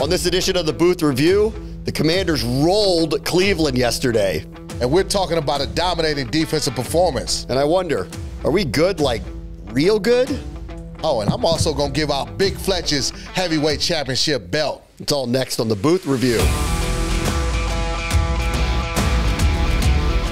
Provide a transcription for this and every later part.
On this edition of the Booth Review, the Commanders rolled Cleveland yesterday. And we're talking about a dominating defensive performance. And I wonder, are we good, like real good? Oh, and I'm also going to give out Big Fletch's heavyweight championship belt. It's all next on the Booth Review.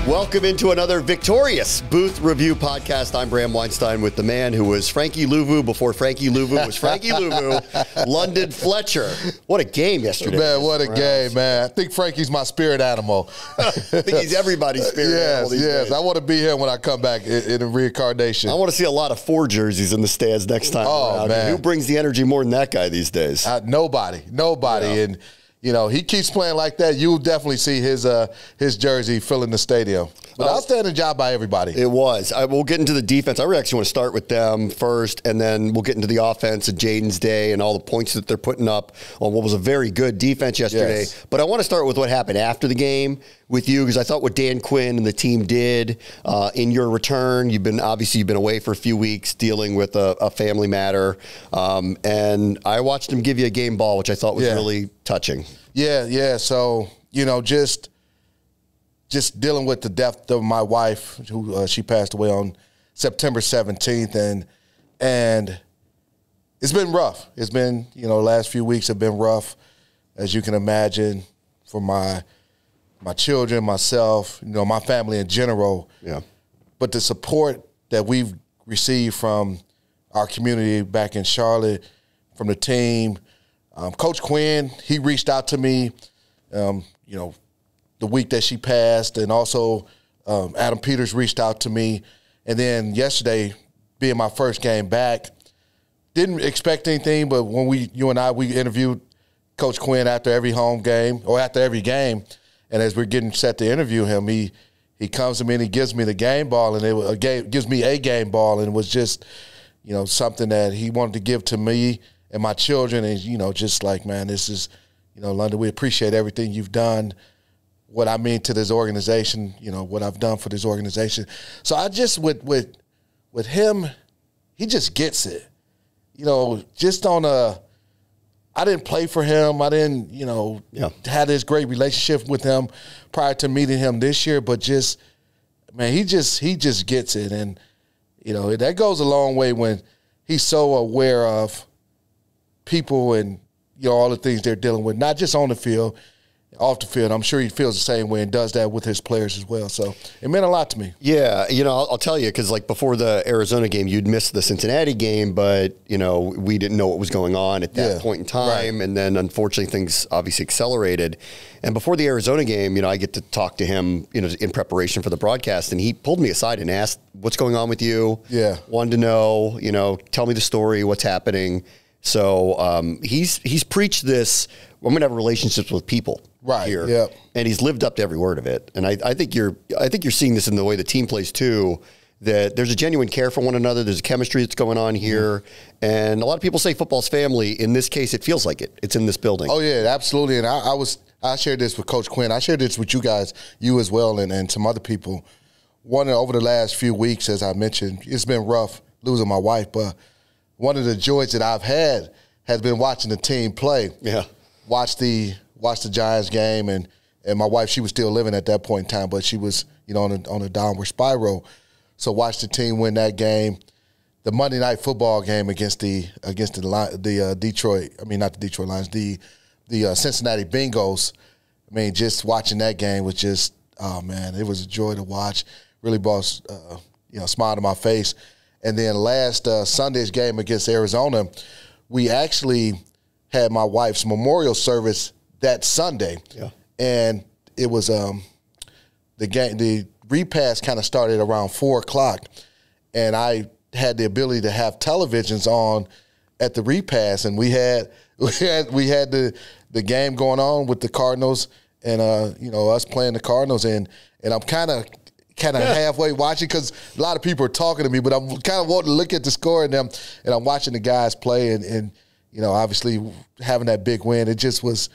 Welcome into another victorious Booth Review podcast. I'm Bram Weinstein with the man who was Frankie Louvu before Frankie Louvu was Frankie Louvu, London Fletcher. What a game yesterday. Man, what a game, man. I think Frankie's my spirit animal. I think he's everybody's spirit animal these days. I want to be here when I come back in a reincarnation. I want to see a lot of 4 jerseys in the stands next time around. Man. Who brings the energy more than that guy these days? Nobody. Yeah. And you know, he keeps playing like that. You'll definitely see his jersey filling the stadium. But outstanding job by everybody. It was. We'll get into the defense. I actually want to start with them first, and then we'll get into the offense and Jaden's day and all the points that they're putting up on what was a very good defense yesterday. Yes. But I want to start with what happened after the game with you, because I thought what Dan Quinn and the team did in your return. You've been away for a few weeks dealing with a family matter, and I watched him give you a game ball, which I thought was really touching. Yeah. So, you know, just dealing with the death of my wife, who she passed away on September 17th, and it's been rough. It's been, you know, the last few weeks have been rough, as you can imagine, for my children, myself, you know, my family in general. Yeah. But the support that we've received from our community back in Charlotte, from the team, Coach Quinn, he reached out to me, you know, the week that she passed, and also Adam Peters reached out to me. And then yesterday, being my first game back, didn't expect anything, but when you and I interviewed Coach Quinn after every home game, or after every game, and as we're getting set to interview him, he comes to me and he gives me the game ball, and gives me a game ball, and it was just, you know, something that he wanted to give to me and my children, and, you know, just like, man, this is, you know, London, we appreciate everything you've done, what I mean to this organization, you know, what I've done for this organization. So I just, with him, he just gets it. You know, just on I didn't play for him. I didn't, you know, had this great relationship with him prior to meeting him this year, but just, man, he just gets it. And, you know, that goes a long way when he's so aware of people and, you know, all the things they're dealing with, not just on the field, off the field. I'm sure he feels the same way and does that with his players as well. So it meant a lot to me. Yeah, you know, I'll tell you, because like before the Arizona game, you'd missed the Cincinnati game, but, you know, we didn't know what was going on at that point in time. Right. And then unfortunately things obviously accelerated. And before the Arizona game, you know, I get to talk to him, you know, in preparation for the broadcast, and he pulled me aside and asked, what's going on with you? Yeah. Wanted to know, you know, tell me the story, what's happening. So he's preached this, I'm going to have relationships with people here. Yep. And he's lived up to every word of it. And I think you're seeing this in the way the team plays too, that there's a genuine care for one another. There's a chemistry that's going on here. And a lot of people say football's family. In this case, it feels like it. It's in this building. Oh, yeah, absolutely. And I shared this with Coach Quinn. I shared this with you guys, you as well, and some other people. Over the last few weeks, as I mentioned, it's been rough losing my wife, but one of the joys that I've had has been watching the team play. Yeah. Watch the Giants game, and my wife, she was still living at that point in time, but she was, you know, on a downward spiral. So watch the team win that game. The Monday Night Football game against the Detroit, I mean, not the Detroit Lions, the Cincinnati Bengals. I mean, just watching that game was just, oh man, it was a joy to watch. Really brought a smile to my face. And then last Sunday's game against Arizona, we actually had my wife's memorial service that Sunday. Yeah. And it was the repast kind of started around 4 o'clock, and I had the ability to have televisions on at the repast, and we had the game going on with the Cardinals, and you know, us playing the Cardinals, and I'm kind of halfway watching, because a lot of people are talking to me, but I'm kind of wanting to look at the score and I'm watching the guys play, and you know, obviously having that big win, it just was,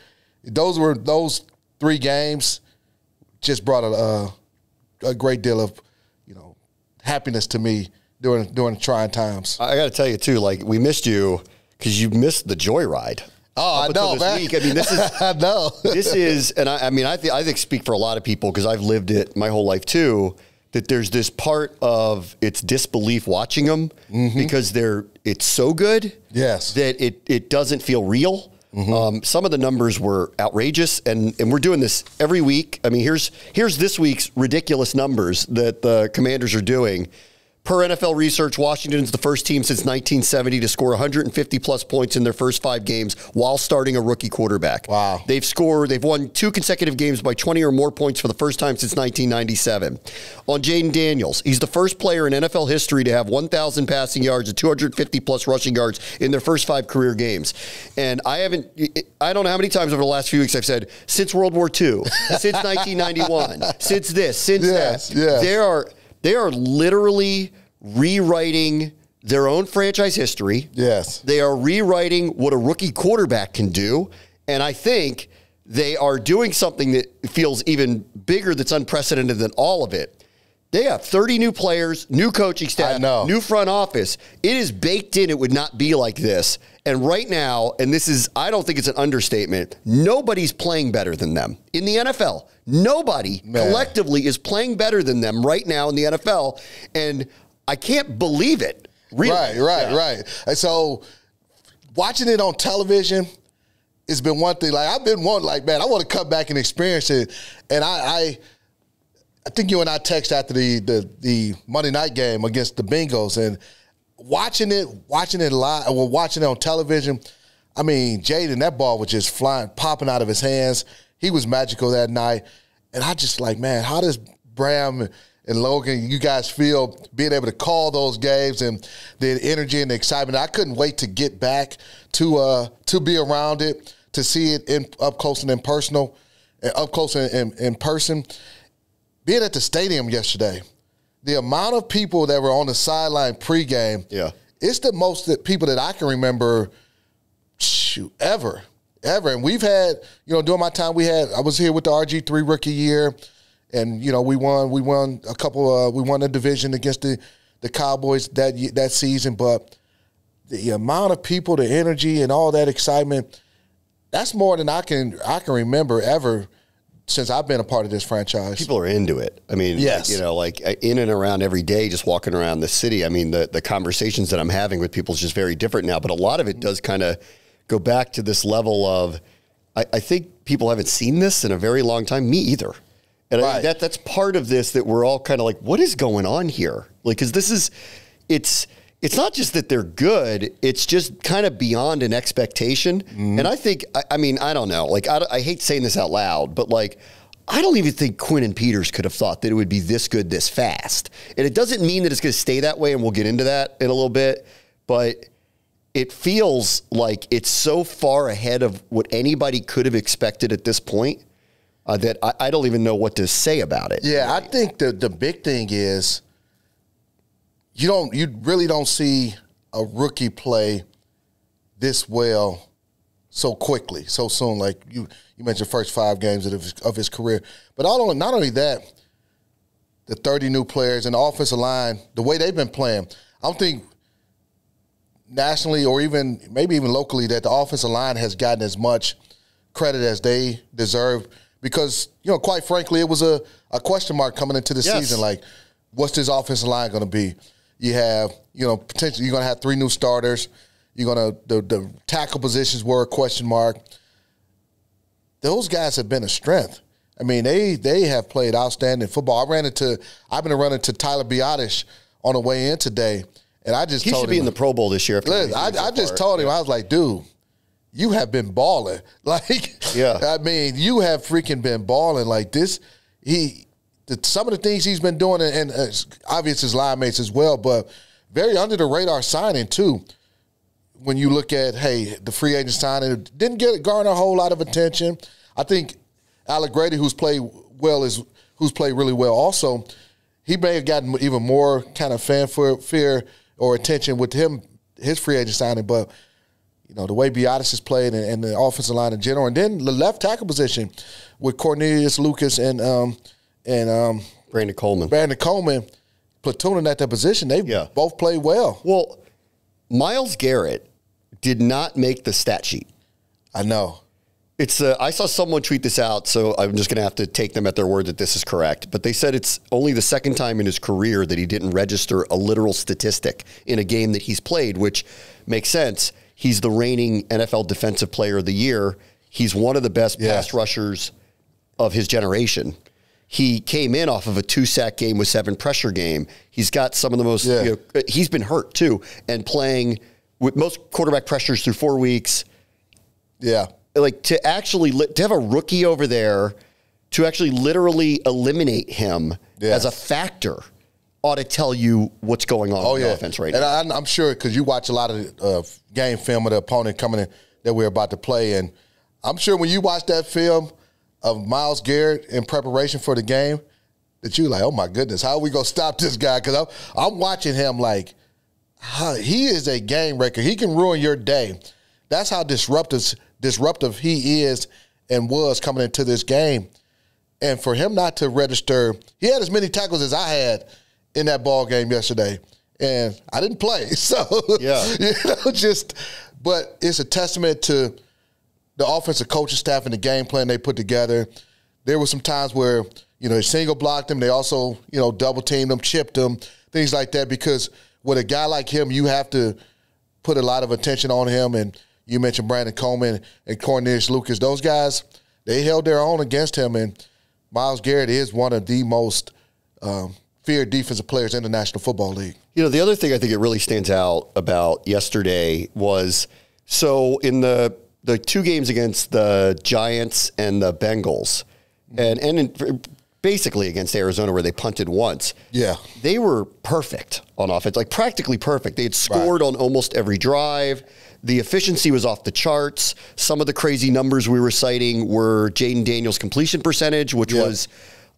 those 3 games just brought a great deal of, you know, happiness to me during trying times. I got to tell you too, like, we missed you because you missed the joyride. Oh, I know, man. Week. I mean, this is I know. This is, and I mean, I think speak for a lot of people because I've lived it my whole life too. That there's this part of it's disbelief watching them because it's so good, that it doesn't feel real. Some of the numbers were outrageous, and we're doing this every week. I mean, here's this week's ridiculous numbers that the Commanders are doing. Per NFL research, Washington's the first team since 1970 to score 150-plus points in their first 5 games while starting a rookie quarterback. Wow. They've won 2 consecutive games by 20 or more points for the first time since 1997. On Jaden Daniels, he's the first player in NFL history to have 1,000 passing yards and 250-plus rushing yards in their first 5 career games. And I don't know how many times over the last few weeks I've said, since World War II, since 1991, since this, since that. Yes. They are literally rewriting their own franchise history. Yes. They are rewriting what a rookie quarterback can do. And I think they are doing something that feels even bigger, that's unprecedented than all of it. They have 30 new players, new coaching staff, new front office. It is baked in. It would not be like this. And right now, and this is, I don't think it's an understatement, nobody's playing better than them in the NFL. Nobody collectively is playing better than them right now in the NFL. And I can't believe it. Really. Right. And so watching it on television, it's been one thing. Like, I've been wanting, like, man, I want to come back and experience it. And I think you and I texted after the Monday night game against the Bengals, and watching it live, or watching it on television. I mean, Jaden, that ball was just flying, popping out of his hands. He was magical that night, and I just like, man, how does Bram and Logan, you guys feel being able to call those games and the energy and the excitement? I couldn't wait to get back to be around it, to see it up close and in person. Being at the stadium yesterday, the amount of people that were on the sideline pregame, it's the most people that I can remember, ever. And we've had, during my time, I was here with the RG3 rookie year, and we won a couple. We won a division against the Cowboys that season. But the amount of people, the energy, and all that excitement, that's more than I can remember ever since I've been a part of this franchise. People are into it. I mean, like in and around every day, just walking around the city. I mean, the conversations that I'm having with people is just very different now. But a lot of it does kind of go back to this level of, I think people haven't seen this in a very long time. Me either. And I think that's part of this, that we're all kind of like, what is going on here? Like, because this is, it's not just that they're good, it's just kind of beyond an expectation. And I think, I mean, I don't know. Like, I hate saying this out loud, but like, I don't even think Quinn and Peters could have thought that it would be this good this fast. And it doesn't mean that it's going to stay that way, and we'll get into that in a little bit, but it feels like it's so far ahead of what anybody could have expected at this point that I don't even know what to say about it. Yeah, I think the big thing is you really don't see a rookie play this well so quickly, so soon. Like you mentioned, first 5 games of his career. But not only that, the 30 new players and the offensive line, the way they've been playing, I don't think nationally or maybe even locally that the offensive line has gotten as much credit as they deserve. Because, quite frankly, it was a question mark coming into the season. Like, what's this offensive line going to be? You have, potentially you're going to have 3 new starters. The tackle positions were a question mark. Those guys have been a strength. I mean, they have played outstanding football. I've been running to Tyler Biotish on the way in today, and I just told him. He should be in the Pro Bowl this year. I just told him, I was like, dude, you have been balling. Like, I mean, you have freaking been balling like this. Some of the things he's been doing, and obvious his line mates as well, but very under the radar signing too. When you look at, the free agent signing, didn't garner a whole lot of attention. I think Alec Grady, who's played really well also, he may have gotten even more kind of fanfare or attention with his free agent signing, but the way Biotis has played and the offensive line in general, and then the left tackle position with Cornelius Lucas and Brandon Coleman platooning at that position, they both played well. Well, Myles Garrett did not make the stat sheet. I know. It's I saw someone tweet this out, so I'm just going to have to take them at their word that this is correct. But they said it's only the second time in his career that he didn't register a literal statistic in a game that he's played, which makes sense. He's the reigning NFL Defensive Player of the Year. He's one of the best pass rushers of his generation. He came in off of a 2-sack game with 7 pressure game. He's got some of the most, he's been hurt too, and playing with most quarterback pressures through 4 weeks. Yeah. Like to actually to have a rookie over there to actually literally eliminate him as a factor ought to tell you what's going on in the offense right now. And I'm sure because you watch a lot of game film of the opponent coming in that we're about to play, and I'm sure when you watch that film of Myles Garrett in preparation for the game, that you're like, oh my goodness, how are we gonna stop this guy? Because I'm watching him like he is a game wrecker. He can ruin your day. That's how disruptive he is and was coming into this game. And for him not to register, he had as many tackles as I had in that ball game yesterday. And I didn't play. So, but it's a testament to the offensive coaching staff and the game plan they put together. There were some times where, they single blocked him. They also, double teamed him, chipped him, things like that. Because with a guy like him, you have to put a lot of attention on him. And you mentioned Brandon Coleman and Cornelius Lucas. Those guys, they held their own against him. And Myles Garrett is one of the most feared defensive players in the National Football League. The other thing I think it really stands out about yesterday was, so in the 2 games against the Giants and the Bengals, and basically against Arizona where they punted once, they were perfect on offense, like practically perfect. They had scored on almost every drive. The efficiency was off the charts. Some of the crazy numbers we were citing were Jaden Daniels' completion percentage, which was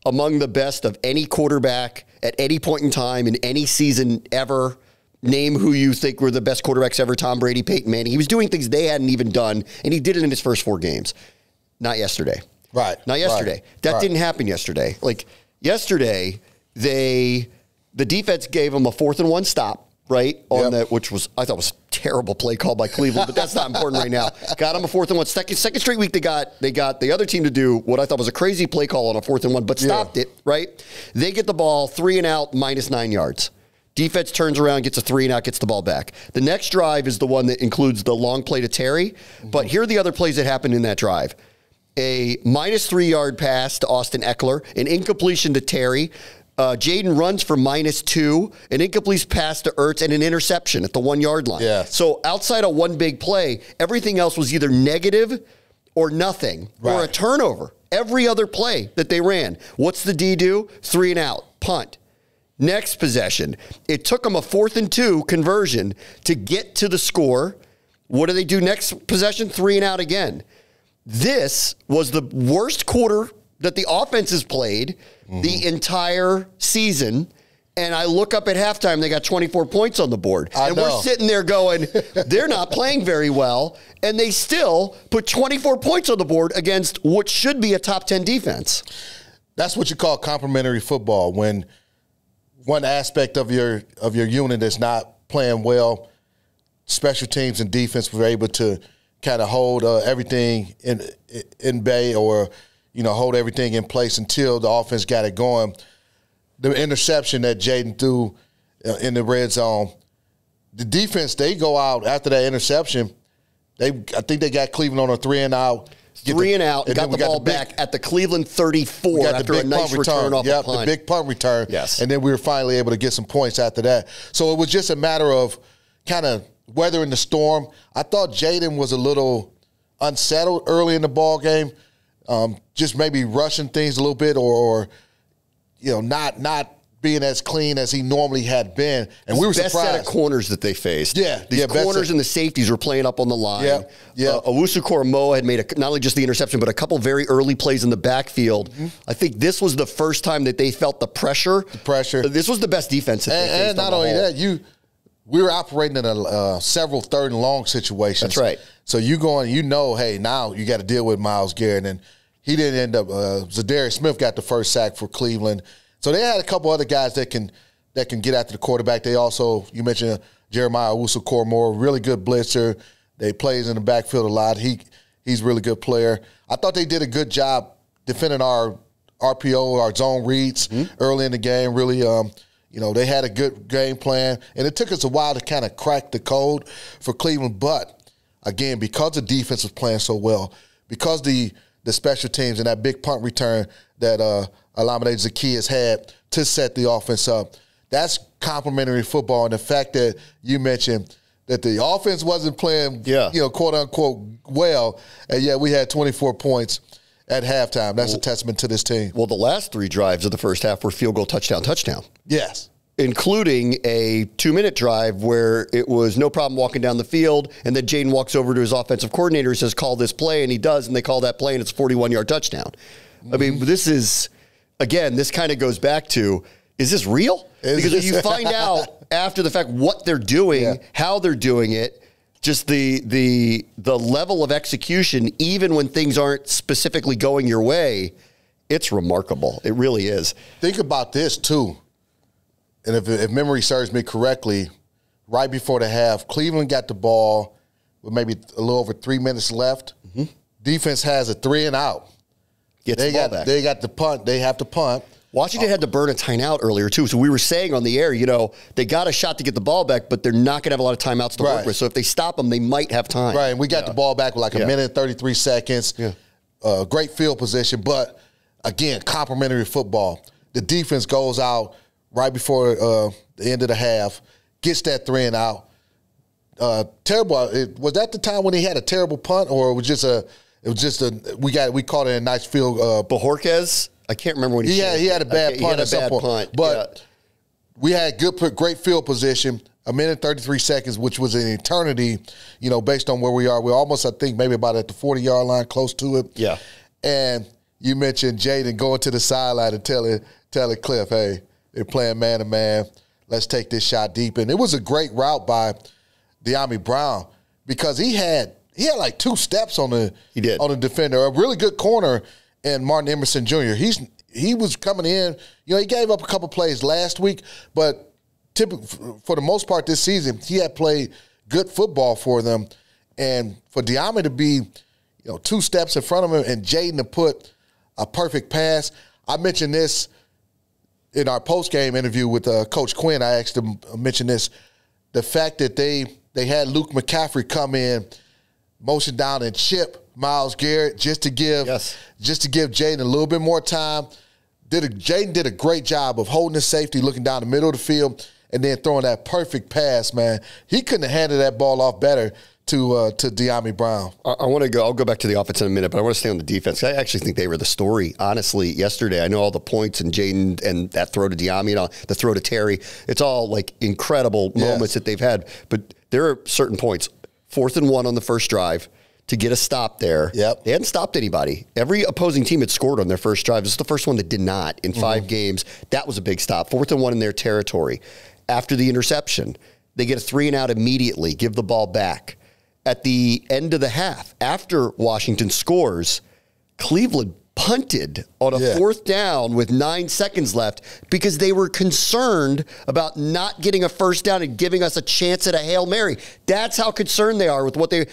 among the best of any quarterback at any point in time in any season ever. Name who you think were the best quarterbacks ever, Tom Brady, Peyton Manning. He was doing things they hadn't even done, and he did it in his first 4 games. Not yesterday. Not yesterday. That didn't happen yesterday. Like, yesterday, the defense gave him a 4th and 1 stop. Right on that, which I thought was terrible play call by Cleveland, but that's not important right now. Got him a 4th and 1. Second straight week they got the other team to do what I thought was a crazy play call on a 4th and 1, but stopped it. Right, they get the ball 3 and out, -9 yards. Defense turns around, gets a 3 and out, gets the ball back. The next drive is the one that includes the long play to Terry, but here are the other plays that happened in that drive. A -3 yard pass to Austin Eckler, an incompletion to Terry. Jaden runs for -2, an incomplete pass to Ertz, and an interception at the 1 yard line. So outside of one big play, everything else was either negative or nothing or a turnover. Every other play that they ran. What's the D do? 3 and out, punt. Next possession, it took them a 4th and 2 conversion to get to the score. What do they do next possession? 3 and out again. This was the worst quarter that the offense has played the entire season. And I look up at halftime, they got 24 points on the board. We're sitting there going, they're not playing very well. And they still put 24 points on the board against what should be a top 10 defense. That's what you call complementary football. When one aspect of your unit is not playing well, special teams and defense were able to kind of hold everything in bay or hold everything in place until the offense got it going. The interception that Jaden threw in the red zone, the defense, they go out after that interception. I think they got Cleveland on a 3 and out. 3 and out, got the ball back at the Cleveland 34 after a nice return off a punt. The big punt return. Yes. And then we were finally able to get some points after that. So it was just a matter of kind of weathering the storm. I thought Jaden was a little unsettled early in the ball game. Just maybe rushing things a little bit or not being as clean as he normally had been. And we were surprised. Best set of corners that they faced. These corners and the safeties were playing up on the line. Owusu-Koramoah had made not only just the interception, but a couple very early plays in the backfield. I think this was the first time that they felt the pressure. This was the best defense that they faced. And not only that, we were operating in several 3rd and long situations. That's right. So hey, now you got to deal with Myles Garrett. And he didn't end up, Zadarius Smith got the first sack for Cleveland. So they had a couple other guys that can get after the quarterback. They also, you mentioned Jeremiah Owusu-Koramoah, really good blitzer. They plays in the backfield a lot. He He's a really good player. I thought they did a good job defending our RPO, our zone reads early in the game. Really, they had a good game plan. And it took us a while to kind of crack the code for Cleveland. But, again, because the defense was playing so well, because the special teams and that big punt return that Olamide Zaccheaus had to set the offense up, that's complimentary football. And the fact that you mentioned that the offense wasn't playing, quote unquote, well, and yet we had 24 points at halftime. That's a testament to this team. Well, the last 3 drives of the first half were field goal, touchdown. Yes. Including a 2-minute drive where it was no problem walking down the field, and then Jaden walks over to his offensive coordinator and says, call this play, and he does, and they call that play, and it's a 41-yard touchdown. I mean, this is, again, this kind of goes back to, is this real? Because if you find out after the fact what they're doing, how they're doing it, just the level of execution, even when things aren't specifically going your way, it's remarkable. It really is. Think about this, too. And if memory serves me correctly, right before the half, Cleveland got the ball with maybe a little over 3 minutes left. Defense has a 3-and-out. They got the punt. They have to punt. Washington had to burn a timeout earlier, too. So we were saying on the air, they got a shot to get the ball back, but they're not going to have a lot of timeouts to work with. So if they stop them, they might have time. Right, and we got the ball back with like a minute and 33 seconds. Great field position. But, again, complimentary football. The defense goes out right before the end of the half, gets that 3-and-out. Terrible. Was that the time when he had a terrible punt, or it was just we caught it in a nice field? Bajorquez? I can't remember when he had a bad punt at some point. But we had great field position, a minute and 33 seconds, which was an eternity, based on where we are. We're almost, I think, maybe about at the 40-yard line, close to it. Yeah. And you mentioned Jaden going to the sideline and telling Cliff, hey, they're playing man-to-man. Let's take this shot deep. And it was a great route by Dyami Brown because he had like 2 steps on the defender, a really good corner. And Martin Emerson Jr., he was coming in. He gave up a couple plays last week, but for the most part this season, he had played good football for them. And for Dyami to be, 2 steps in front of him and Jaden to put a perfect pass. I mentioned this in our post-game interview with Coach Quinn. I asked him, mention this, the fact that they had Luke McCaffrey come in, motion down and chip Myles Garrett just to give Jaden a little bit more time. Jaden did a great job of holding his safety, looking down the middle of the field, and then throwing that perfect pass, man. He couldn't have handed that ball off better to Dyami Brown. I'll go back to the offense in a minute, but I want to stay on the defense. I actually think they were the story, honestly, yesterday. I know all the points and Jaden and that throw to Dyami, the throw to Terry. It's all like incredible moments that they've had. But there are certain points. 4th and 1 on the first drive. To get a stop there. Yep. They hadn't stopped anybody. Every opposing team had scored on their first drive. This is the first one that did not in 5 games. That was a big stop. 4th and 1 in their territory. After the interception, they get a 3-and-out immediately, give the ball back. At the end of the half, after Washington scores, Cleveland punted on a 4th down with 9 seconds left because they were concerned about not getting a first down and giving us a chance at a Hail Mary. That's how concerned they are with what they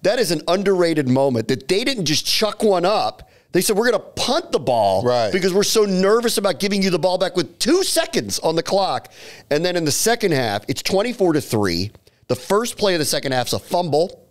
that is an underrated moment that they didn't just chuck one up. They said, we're going to punt the ball because we're so nervous about giving you the ball back with 2 seconds on the clock. And then in the second half, it's 24-3. The first play of the second half is a fumble,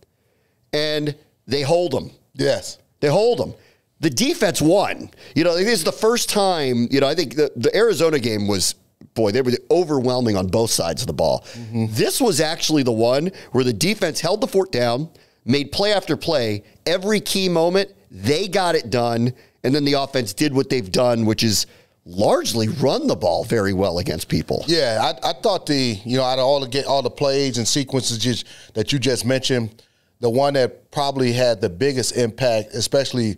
and they hold them. Yes. They hold them. The defense won. This is the first time, I think the Arizona game was, they were overwhelming on both sides of the ball. This was actually the one where the defense held the fort down, made play after play. Every key moment, they got it done, and then the offense did what they've done, which is largely run the ball very well against people. Yeah, I thought out of all the plays and sequences that you just mentioned, the one that probably had the biggest impact, especially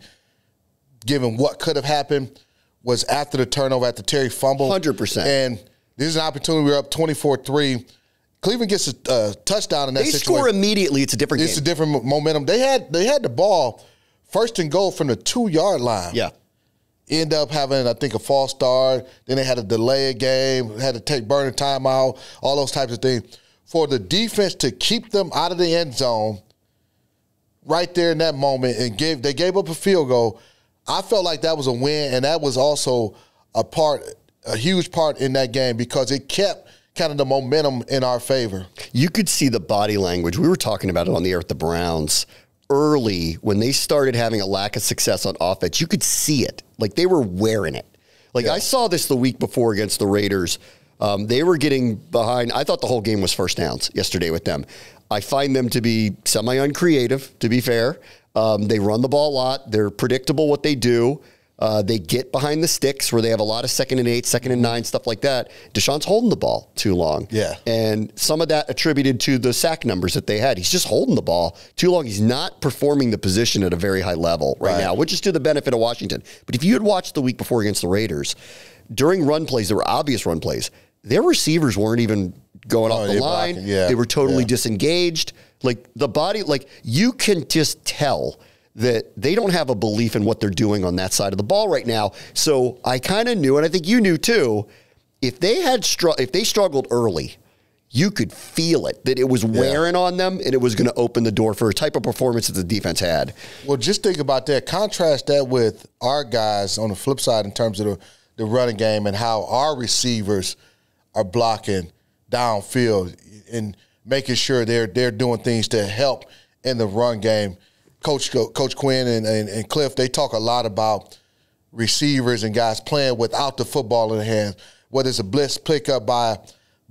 given what could have happened, was after the turnover, at the Terry fumble. 100%. And this is an opportunity. We're up 24-3. Cleveland gets a touchdown in that situation. They score immediately. It's a different game. It's a different momentum. They had the ball first and goal from the 2-yard line. Yeah. End up having, I think, a false start. Then they had to delay a game, had to burn a timeout, all those types of things. For the defense to keep them out of the end zone right there in that moment and they gave up a field goal. I felt like that was a win, and that was also a huge part in that game because it kept kind of the momentum in our favor. You could see the body language. We were talking about it on the air with the Browns early when they started having a lack of success on offense. You could see it. Like they were wearing it. Like I saw this the week before against the Raiders. They were getting behind. I thought the whole game was first downs yesterday with them. I find them to be semi-uncreative, to be fair. They run the ball a lot. They're predictable what they do. They get behind the sticks where they have a lot of 2nd and 8, 2nd and 9, stuff like that. Deshaun's holding the ball too long. Yeah. And some of that attributed to the sack numbers that they had. He's just holding the ball too long. He's not performing the position at a very high level right now, which is to the benefit of Washington. But if you had watched the week before against the Raiders, during run plays, there were obvious run plays. Their receivers weren't even going off the line. They were totally disengaged. Like the body, like you can just tell that they don't have a belief in what they're doing on that side of the ball right now. So I kind of knew, and I think you knew too, if they struggled early, you could feel it, that it was wearing on them and it was going to open the door for a type of performance that the defense had. Well, just think about that. Contrast that with our guys on the flip side in terms of the running game and how our receivers are blocking downfield and making sure they're doing things to help in the run game. Coach Quinn and Cliff, they talk a lot about receivers and guys playing without the football in their hands, whether it's a blitz pickup by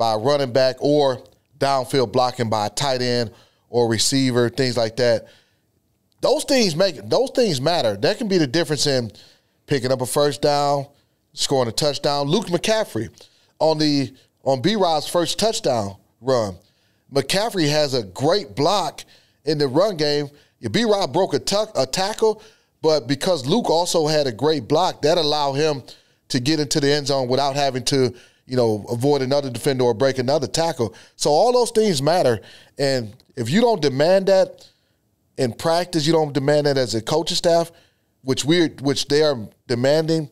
a running back or downfield blocking by a tight end or receiver, things like that. Those things matter. That can be the difference in picking up a first down, scoring a touchdown. Luke McCaffrey on B-Rod's first touchdown run. McCaffrey has a great block in the run game. B-Rod broke a tackle, but because Luke also had a great block, that allowed him to get into the end zone without having to, avoid another defender or break another tackle. So all those things matter. And if you don't demand that in practice, you don't demand that as a coaching staff, which they are demanding,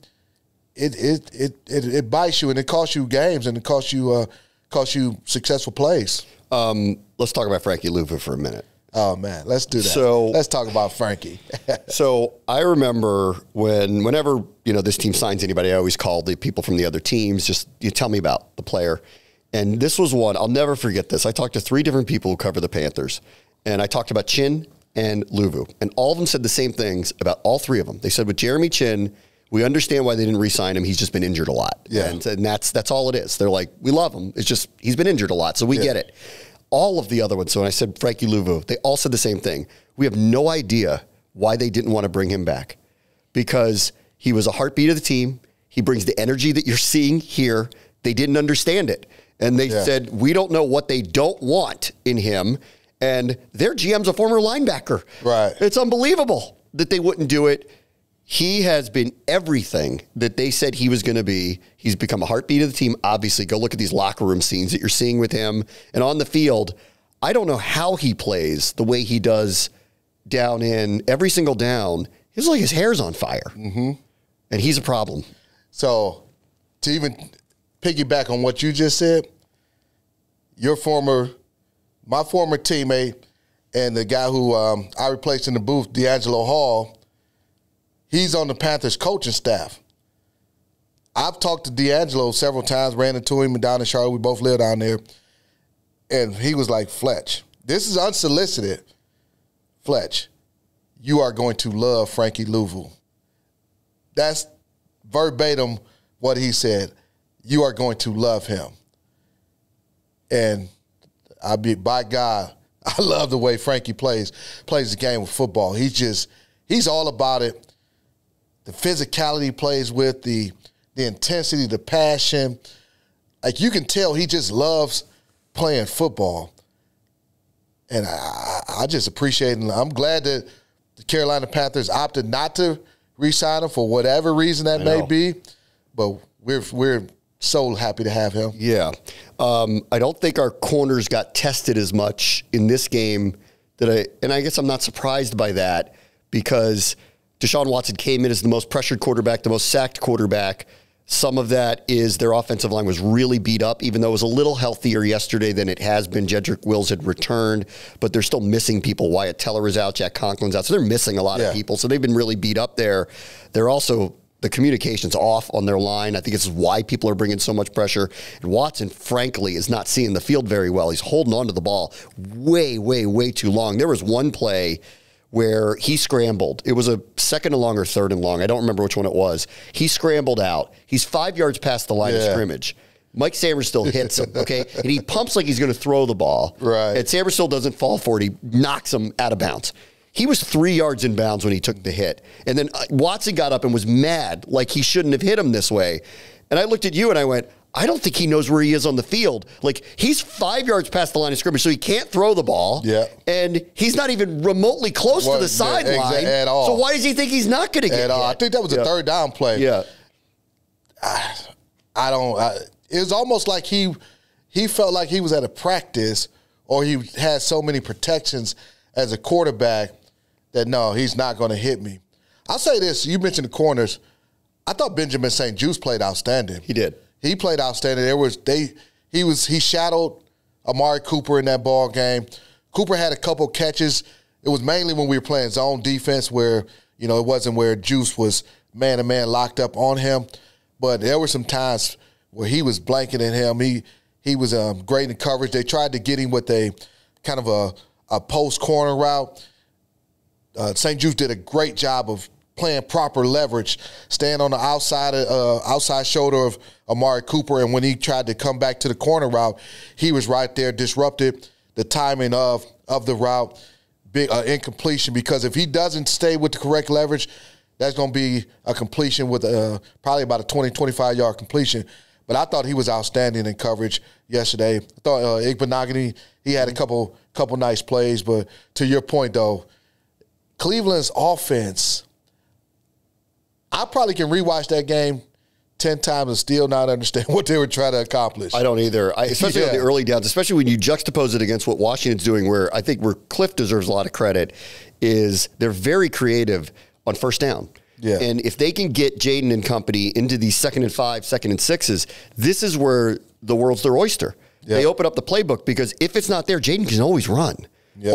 it bites you and it costs you games and it costs you successful plays. Let's talk about Frankie Louvu for a minute. Oh, man, let's do that. So let's talk about Frankie. So I remember whenever, this team signs anybody, I always call the people from the other teams, just you tell me about the player. And this was one, I'll never forget this. I talked to 3 different people who cover the Panthers, and I talked about Chin and Louvu. And all of them said the same things about all 3 of them. They said with Jeremy Chin, we understand why they didn't re-sign him. He's just been injured a lot. Yeah. And that's all it is. They're like, we love him. It's just he's been injured a lot, so we get it. All of the other ones, so when I said Frankie Louvu, they all said the same thing. We have no idea why they didn't want to bring him back because he was a heartbeat of the team. He brings the energy that you're seeing here. They didn't understand it. And they said, we don't know what they don't want in him. And their GM's a former linebacker. Right. It's unbelievable that they wouldn't do it. He has been everything that they said he was going to be. He's become a heartbeat of the team. Obviously, go look at these locker room scenes that you're seeing with him. And on the field, I don't know how he plays the way he does down in every single down. It's like his hair's on fire. Mm-hmm. And he's a problem. So to even piggyback on what you just said, my former teammate and the guy who I replaced in the booth, D'Angelo Hall, he's on the Panthers coaching staff. I've talked to D'Angelo several times, ran into him down in Charlotte. We both live down there. And he was like, Fletch, this is unsolicited. Fletch, you are going to love Frankie Louvu. That's verbatim what he said. You are going to love him. And by God, I love the way Frankie plays the game of football. He's all about it. The physicality he plays with, the intensity, the passion. Like you can tell he just loves playing football. And I just appreciate it. I'm glad that the Carolina Panthers opted not to re-sign him for whatever reason that may be. But we're so happy to have him. Yeah. I don't think our corners got tested as much in this game and I guess I'm not surprised by that because Deshaun Watson came in as the most pressured quarterback, the most sacked quarterback. Some of that is their offensive line was really beat up, even though it was a little healthier yesterday than it has been. Jedrick Wills had returned, but they're still missing people. Wyatt Teller is out, Jack Conklin's out, so they're missing a lot of people. So they've been really beat up there. They're also, the communication's off on their line. I think this is why people are bringing so much pressure. And Watson, frankly, is not seeing the field very well. He's holding on to the ball way, way, way too long. There was one play where he scrambled. It was a second and long or third and long. I don't remember which one it was. He scrambled out. He's 5 yards past the line of scrimmage. Mike Samerstill hits him, okay? And he pumps like he's going to throw the ball. Right. And Samerstill doesn't fall for it. He knocks him out of bounds. He was 3 yards in bounds when he took the hit. And then Watson got up and was mad, like he shouldn't have hit him this way. And I looked at you and I went, I don't think he knows where he is on the field. Like, he's 5 yards past the line of scrimmage, so he can't throw the ball. Yeah. And he's not even remotely close to the sideline. At all. So why does he think he's not going to get hit? I think that was a third down play. Yeah. It was almost like he felt like he was at a practice, or he had so many protections as a quarterback that, no, he's not going to hit me. I'll say this. You mentioned the corners. I thought Benjamin St. Juste played outstanding. He did. He played outstanding. He shadowed Amari Cooper in that ball game. Cooper had a couple catches. It was mainly when we were playing zone defense where, it wasn't where Juice was man-to-man locked up on him. But there were some times where he was blanketing him. He was great in coverage. They tried to get him with a kind of a post corner route. St. Juste did a great job of playing proper leverage, staying on the outside shoulder of Amari Cooper, and when he tried to come back to the corner route, he was right there, disrupted the timing of the route, big incompletion, because if he doesn't stay with the correct leverage, that's going to be a completion with probably about a 20, 25-yard completion. But I thought he was outstanding in coverage yesterday. I thought Igbenogany, he had a couple nice plays, but to your point, though, Cleveland's offense, I probably can rewatch that game 10 times and still not understand what they were trying to accomplish. I don't either, especially on the early downs, especially when you juxtapose it against what Washington's doing, where I think where Cliff deserves a lot of credit is they're very creative on first down. Yeah. And if they can get Jaden and company into these 2nd and 5, 2nd and 6s, this is where the world's their oyster. Yeah. They open up the playbook because if it's not there, Jaden can always run. Yep.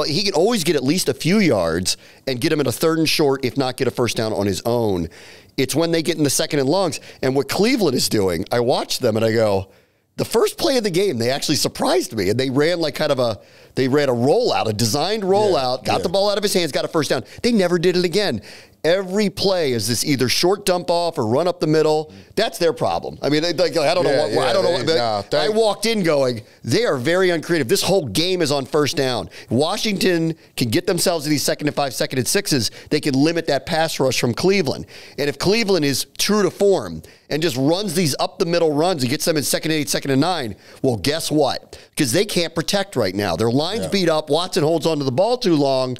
He can always get at least a few yards and get him in a 3rd and short, if not get a first down on his own. It's when they get in the 2nd and longs. And what Cleveland is doing, I watch them and I go, the first play of the game, they actually surprised me. And they ran like they ran a rollout, a designed rollout, got the ball out of his hands, got a first down. They never did it again. Every play is this either short dump off or run up the middle. That's their problem. I mean, I don't know. I walked in going, they are very uncreative. This whole game is on first down. Washington can get themselves to these 2nd and 5, 2nd and 6s. They can limit that pass rush from Cleveland. And if Cleveland is true to form and just runs these up the middle runs and gets them in 2nd and 8, 2nd and 9, well, guess what? Because they can't protect right now. Their line's beat up. Watson holds onto the ball too long.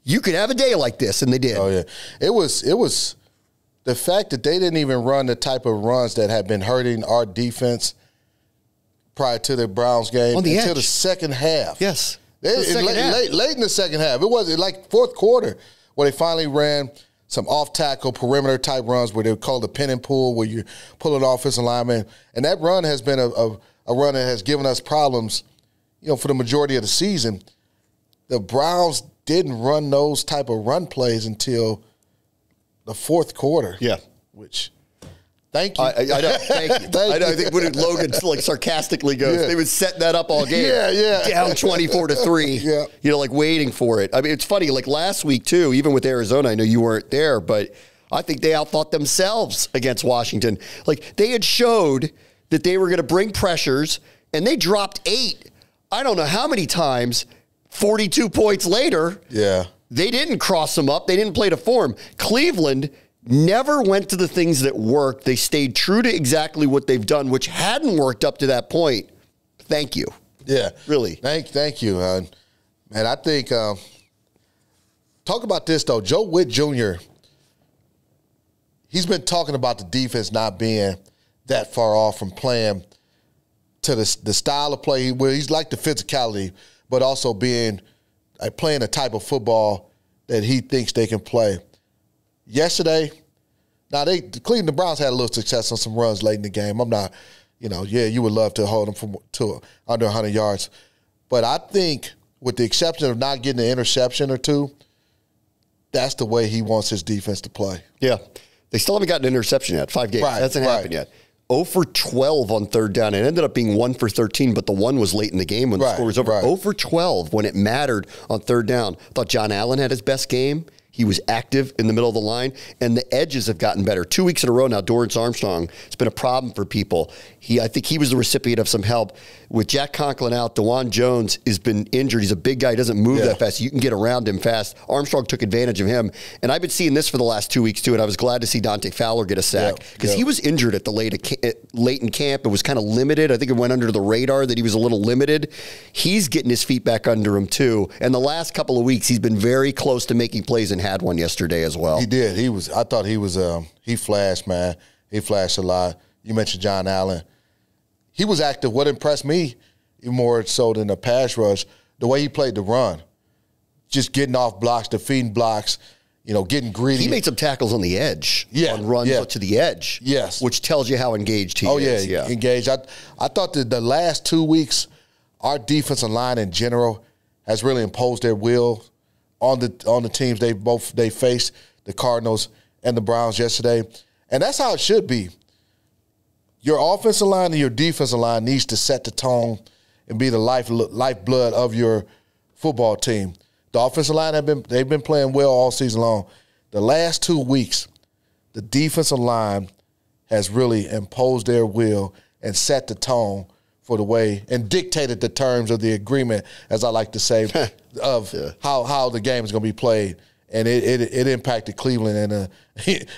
You could have a day like this, and they did. Oh, yeah. It was the fact that they didn't even run the type of runs that had been hurting our defense prior to the Browns game until the second half. Yes. Late in the second half. It wasn't like fourth quarter where they finally ran some off-tackle perimeter type runs where they call the pin and pull, where you pull an offensive lineman. And that run has been a run that has given us problems, for the majority of the season. The Browns didn't run those type of run plays until the fourth quarter. Yeah. Which, thank you. I know. Thank you. I think when Logan sarcastically goes, they would set that up all game. Yeah. Down 24-3. Yeah. Waiting for it. I mean, it's funny. Like last week too, even with Arizona, I know you weren't there, but I think they outthought themselves against Washington. Like they had showed that they were going to bring pressures, and they dropped 8. I don't know how many times. 42 points later, they didn't cross them up. They didn't play to form. Cleveland never went to the things that worked. They stayed true to exactly what they've done, which hadn't worked up to that point. Thank you. Yeah. Really. Thank you. And I think, talk about this, though. Joe Witt Jr., he's been talking about the defense not being that far off from playing to the style of play where he's like the physicality, but also playing a type of football that he thinks they can play. Yesterday, Now, the Cleveland Browns had a little success on some runs late in the game. I'm not, you would love to hold them to under 100 yards. But I think with the exception of not getting an interception or two, that's the way he wants his defense to play. Yeah. They still haven't gotten an interception yet. 5 games. That hasn't happened yet. 0 for 12 on third down. It ended up being 1 for 13, but the one was late in the game when the score was over. 0 for 12 when it mattered on third down. I thought John Allen had his best game. He was active in the middle of the line, and the edges have gotten better. 2 weeks in a row now, Dorrance Armstrong, it's been a problem for people. I think he was the recipient of some help. With Jack Conklin out, DeJuan Jones has been injured. He's a big guy. He doesn't move that fast. You can get around him fast. Armstrong took advantage of him. And I've been seeing this for the last 2 weeks, too, and I was glad to see Dante Fowler get a sack because he was injured at the late in camp. It was kind of limited. I think it went under the radar that he was a little limited. He's getting his feet back under him, too. And the last couple of weeks, he's been very close to making plays and had one yesterday as well. He did. I thought he was, he flashed, man. He flashed a lot. You mentioned John Allen. He was active. What impressed me even more so than the pass rush, the way he played the run. Just getting off blocks, defeating blocks, getting greedy. He made some tackles on the edge, on runs to the edge, which tells you how engaged he is. Engaged. I thought that the last 2 weeks, our defensive line in general has really imposed their will on the teams they faced, the Cardinals and the Browns yesterday. And that's how it should be. Your offensive line and your defensive line needs to set the tone and be the lifeblood of your football team. The offensive line they've been playing well all season long. The last 2 weeks, the defensive line has really imposed their will and set the tone for the way and dictated the terms of the agreement, as I like to say, of how the game is going to be played. And it impacted Cleveland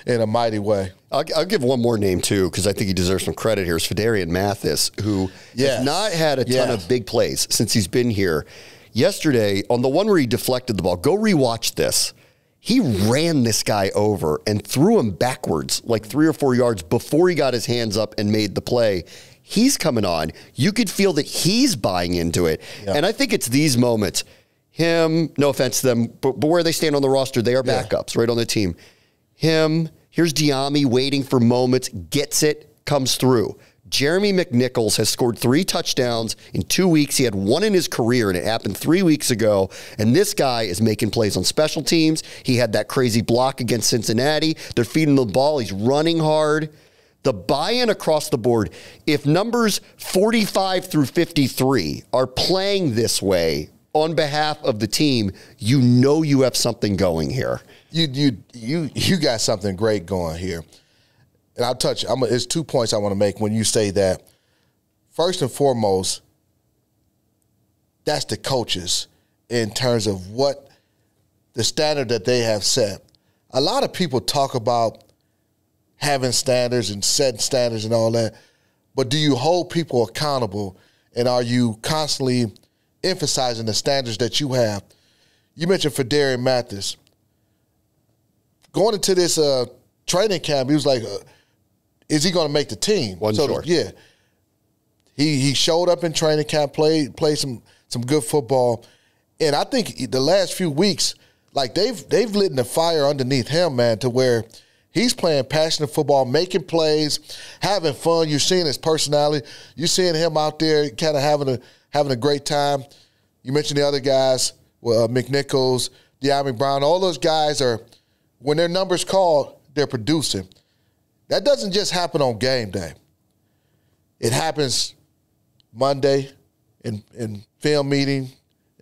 in a mighty way. I'll give one more name, too, because I think he deserves some credit here. It's Fedarian Mathis, who has not had a ton of big plays since he's been here. Yesterday, on the one where he deflected the ball, go rewatch this. He ran this guy over and threw him backwards like 3 or 4 yards before he got his hands up and made the play. He's coming on. You could feel that he's buying into it. Yeah. And I think it's these moments. Him, no offense to them, but where they stand on the roster, they are backups right on the team. Him, here's Diami waiting for moments, gets it, comes through. Jeremy McNichols has scored 3 touchdowns in 2 weeks. He had 1 in his career, and it happened 3 weeks ago. And this guy is making plays on special teams. He had that crazy block against Cincinnati. They're feeding the ball. He's running hard. The buy-in across the board, if numbers 45 through 53 are playing this way on behalf of the team, you have something going here. You got something great going here. And I'll touch, there's 2 points I want to make when you say that. First and foremost, that's the coaches in terms of what the standard that they have set. A lot of people talk about having standards and setting standards and all that, but do you hold people accountable, and are you constantly emphasizing the standards that you have? You mentioned Fedarian Mathis. Going into this training camp, he was like, is he going to make the team? Yeah. He showed up in training camp, played some good football. And I think the last few weeks, like they've lit the fire underneath him, man, to where he's playing passionate football, making plays, having fun. You're seeing his personality. You're seeing him out there kind of having a great time. You mentioned the other guys, McNichols, Diami Brown. All those guys are, when their number's called, they're producing. That doesn't just happen on game day. It happens Monday in film meeting,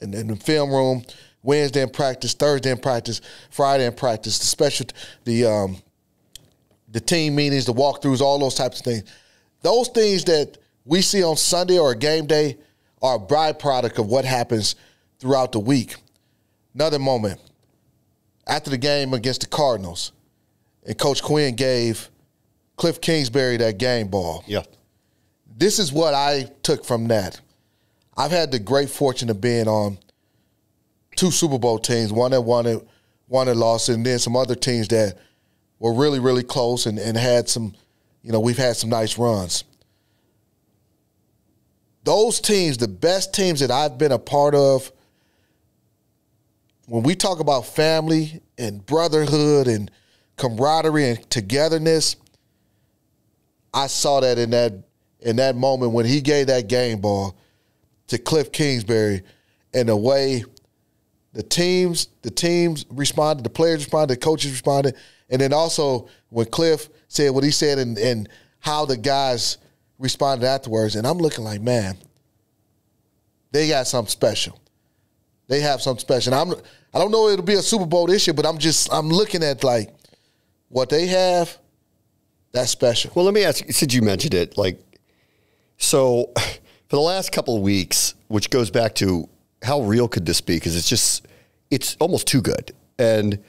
in the film room, Wednesday in practice, Thursday in practice, Friday in practice, the team meetings, the walkthroughs, all those types of things. Those things that we see on Sunday or a game day are a byproduct of what happens throughout the week. Another moment, after the game against the Cardinals, and Coach Quinn gave Cliff Kingsbury that game ball. Yeah. This is what I took from that. I've had the great fortune of being on 2 Super Bowl teams, one that won it, one that lost it, and then some other teams that were really, really close and had some, we've had some nice runs. Those teams, the best teams that I've been a part of, when we talk about family and brotherhood and camaraderie and togetherness, I saw that in that moment when he gave that game ball to Cliff Kingsbury, and the way the teams responded, the players responded, the coaches responded, and then also when Cliff said what he said and how the guys responded afterwards, and I'm looking like, man, they got something special. They have something special. I don't know if it'll be a Super Bowl this year, but I'm looking at like what they have. That's special. Well, let me ask you, since you mentioned it, so for the last couple of weeks, which goes back to how real could this be? Because it's almost too good. And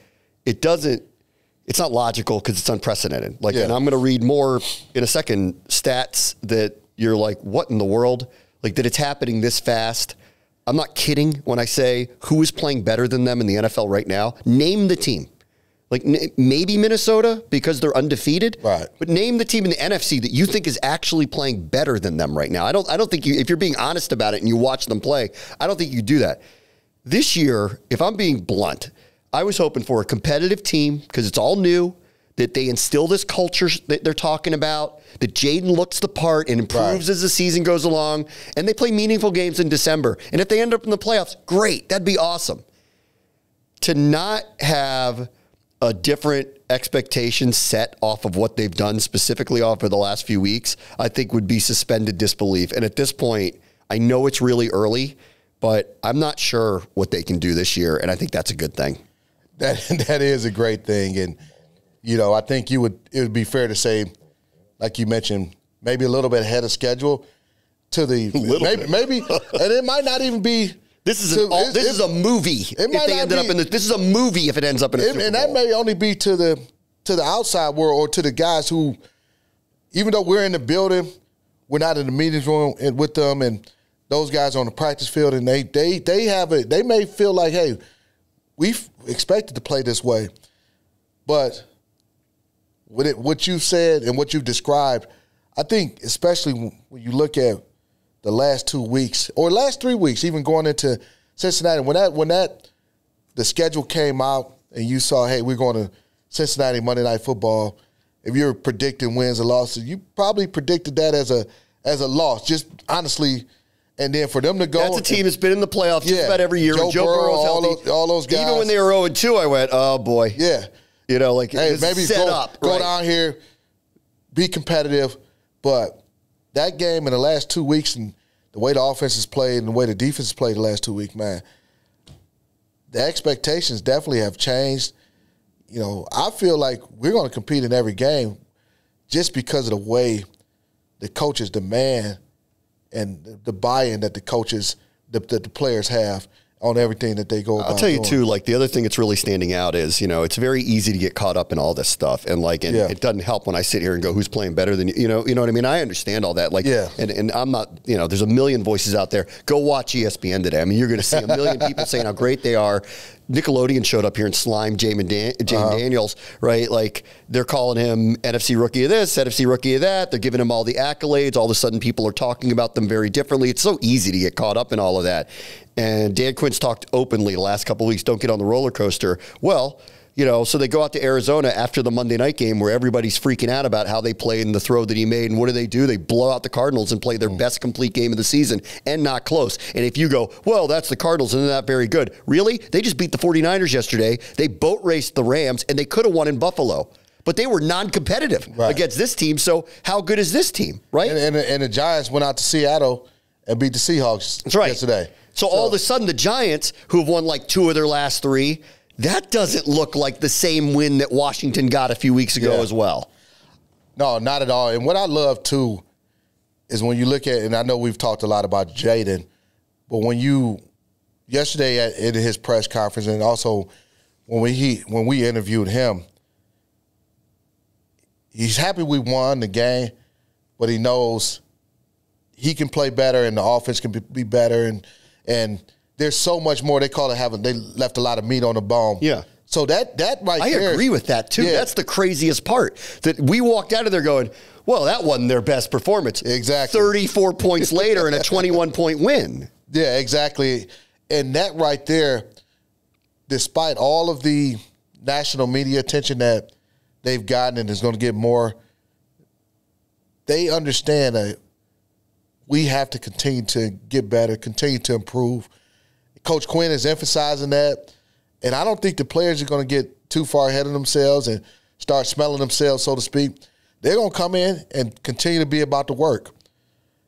it's not logical because it's unprecedented. And I'm going to read more in a second, stats that you're like, what in the world? Like that it's happening this fast. I'm not kidding when I say who is playing better than them in the NFL right now. Name the team. Maybe Minnesota because they're undefeated. Right. But name the team in the NFC that you think is actually playing better than them right now. I don't think if you're being honest about it and you watch them play, I don't think you do that. This year, if I'm being blunt, I was hoping for a competitive team because it's all new, that they instill this culture that they're talking about, that Jaden looks the part and improves as the season goes along, and they play meaningful games in December. And if they end up in the playoffs, great. That'd be awesome. To not have a different expectation set off of what they've done specifically off of the last few weeks, I think would be suspended disbelief. And at this point, I know it's really early, but I'm not sure what they can do this year, and I think that's a good thing. That is a great thing. And, I think it would be fair to say, like you mentioned, maybe a little bit ahead of schedule to the maybe and it might not even be. This is a movie. This is a movie if it ends up in a Super Bowl. And that may only be to the outside world or to the guys who, even though we're in the building, we're not in the meetings room with them, and those guys are on the practice field, and they may feel like, hey, we've expected to play this way, but with what you said and what you've described, I think especially when you look at the last 2 weeks or last 3 weeks, even going into Cincinnati, when the schedule came out and you saw, hey, we're going to Cincinnati Monday Night Football. If you're predicting wins or losses, you probably predicted that as a loss, just honestly. And then for them to go, that's a team that's been in the playoffs just about every year. Joe Burrow, all those guys. Even when they were 0-2, I went, oh boy, yeah. Hey, maybe go down here, be competitive, but. That game in the last 2 weeks and the way the offense has played and the way the defense has played the last 2 weeks, man, the expectations definitely have changed. I feel like we're going to compete in every game just because of the way the coaches demand and the buy-in that the coaches, that the players have on everything that they go about. I'll tell you doing. too, the other thing that's really standing out is, it's very easy to get caught up in all this stuff. And it doesn't help when I sit here and go, who's playing better than you? You know what I mean? I understand all that. And I'm not, there's a million voices out there. Go watch ESPN today. I mean, you're going to see a million people saying how great they are. Nickelodeon showed up here and slimed Jaden Daniels, right? They're calling him NFC Rookie of this, NFC Rookie of that. They're giving him all the accolades. All of a sudden, people are talking about them very differently. It's so easy to get caught up in all of that. And Dan Quinn's talked openly the last couple of weeks, don't get on the roller coaster. Well, so they go out to Arizona after the Monday night game where everybody's freaking out about how they played and the throw that he made. And what do? They blow out the Cardinals and play their best complete game of the season and not close. And if you go, well, that's the Cardinals and they're not very good. Really? They just beat the 49ers yesterday. They boat raced the Rams and they could have won in Buffalo. But they were non-competitive against this team. So how good is this team, right? And the Giants went out to Seattle and beat the Seahawks yesterday. So all of a sudden the Giants, who have won 2 of their last 3, that doesn't look like the same win that Washington got a few weeks ago as well. No, not at all. And what I love, too, is when you look at, and I know we've talked a lot about Jaden, but yesterday in his press conference and also when we interviewed him, he's happy we won the game, but he knows he can play better and the offense can be better and there's so much more. They call it they left a lot of meat on the bone. Yeah. So that right there. I agree with that, too. Yeah. That's the craziest part. That we walked out of there going, well, that wasn't their best performance. Exactly. 34 points later and a 21-point win. Yeah, exactly. And that right there, despite all of the national media attention that they've gotten and is going to get more, they understand that we have to continue to get better, continue to improve. Coach Quinn is emphasizing that, and I don't think the players are going to get too far ahead of themselves and start smelling themselves, so to speak. They're going to come in and continue to be about the work,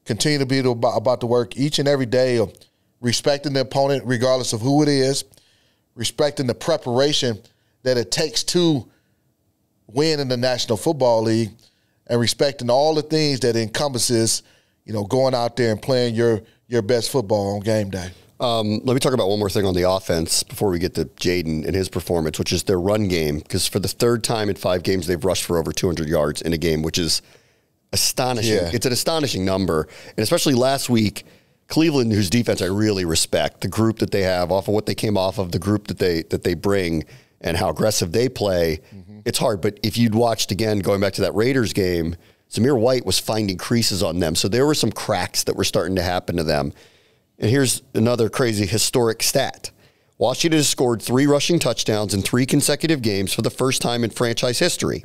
continue to be about the work each and every day of respecting the opponent regardless of who it is, respecting the preparation that it takes to win in the National Football League, and respecting all the things that encompasses, going out there and playing your best football on game day. Let me talk about one more thing on the offense before we get to Jaden and his performance, which is their run game. Because for the third time in 5 games, they've rushed for over 200 yards in a game, which is astonishing. Yeah. It's an astonishing number. And especially last week, Cleveland, whose defense I really respect, the group that they have, off of what they came off of, the group that they bring, and how aggressive they play, it's hard. But if you'd watched again, going back to that Raiders game, Zamir White was finding creases on them. So there were some cracks that were starting to happen to them. And here's another crazy historic stat. Washington has scored 3 rushing touchdowns in 3 consecutive games for the first time in franchise history.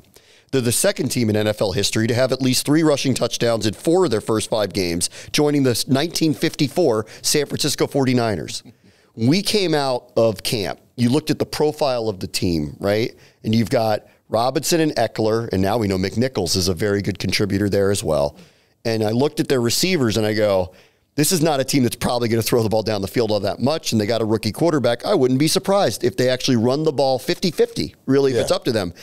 They're the second team in NFL history to have at least 3 rushing touchdowns in 4 of their first 5 games, joining the 1954 San Francisco 49ers. We came out of camp. You looked at the profile of the team, right? And you've got Robinson and Eckler, and now we know McNichols is a very good contributor there as well. And I looked at their receivers, and I go, this is not a team that's probably going to throw the ball down the field all that much, and they got a rookie quarterback. I wouldn't be surprised if they actually run the ball 50-50, really, if it's up to them.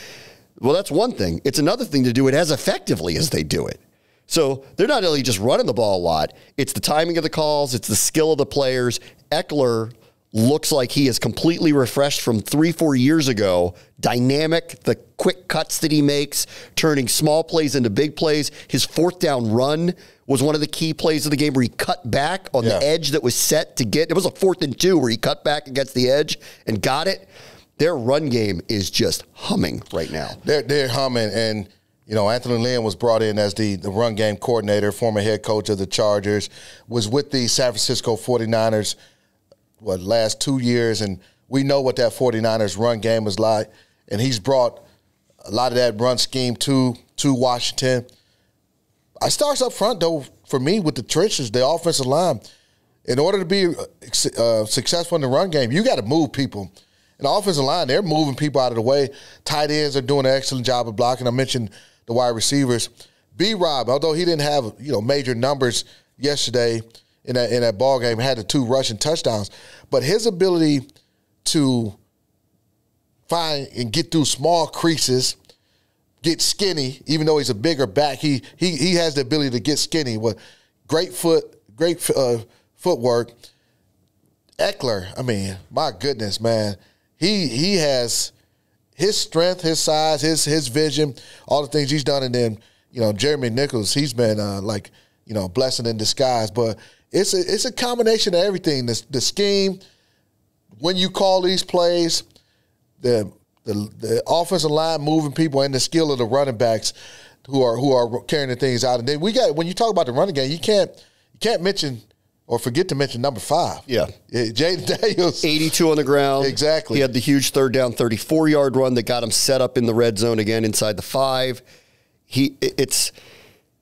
Well, that's one thing. It's another thing to do it as effectively as they do it. So they're not only just running the ball a lot, it's the timing of the calls, it's the skill of the players. Eckler looks like he is completely refreshed from 3-4 years ago. Dynamic, the quick cuts that he makes, turning small plays into big plays. His 4th down run was one of the key plays of the game where he cut back on the edge that was set to get. It was a 4th and 2 where he cut back against the edge and got it. Their run game is just humming right now. They're humming, and Anthony Lynn was brought in as the run game coordinator, former head coach of the Chargers, was with the San Francisco 49ers last 2 years, and we know what that 49ers run game is like, and he's brought a lot of that run scheme to Washington. I starts up front, though, for me, with the trenches, the offensive line. In order to be successful in the run game, you got to move people. And the offensive line, they're moving people out of the way. Tight ends are doing an excellent job of blocking. I mentioned the wide receivers. B-Rob, although he didn't have major numbers yesterday in that ball game, had the 2 rushing touchdowns, but his ability to find and get through small creases, get skinny, even though he's a bigger back, he has the ability to get skinny with great footwork. Eckler, my goodness, man. He has his strength, his size, his vision, all the things he's done. And then, Jeremy Nichols, he's been blessing in disguise. But it's a combination of everything. The scheme, when you call these plays, the offensive line moving people, and the skill of the running backs who are carrying the things out. And then when you talk about the running game, you can't mention or forget to mention number 5. Yeah. Jaden Daniels. 82 on the ground. Exactly. He had the huge 3rd down, 34-yard run that got him set up in the red zone again inside the 5. It's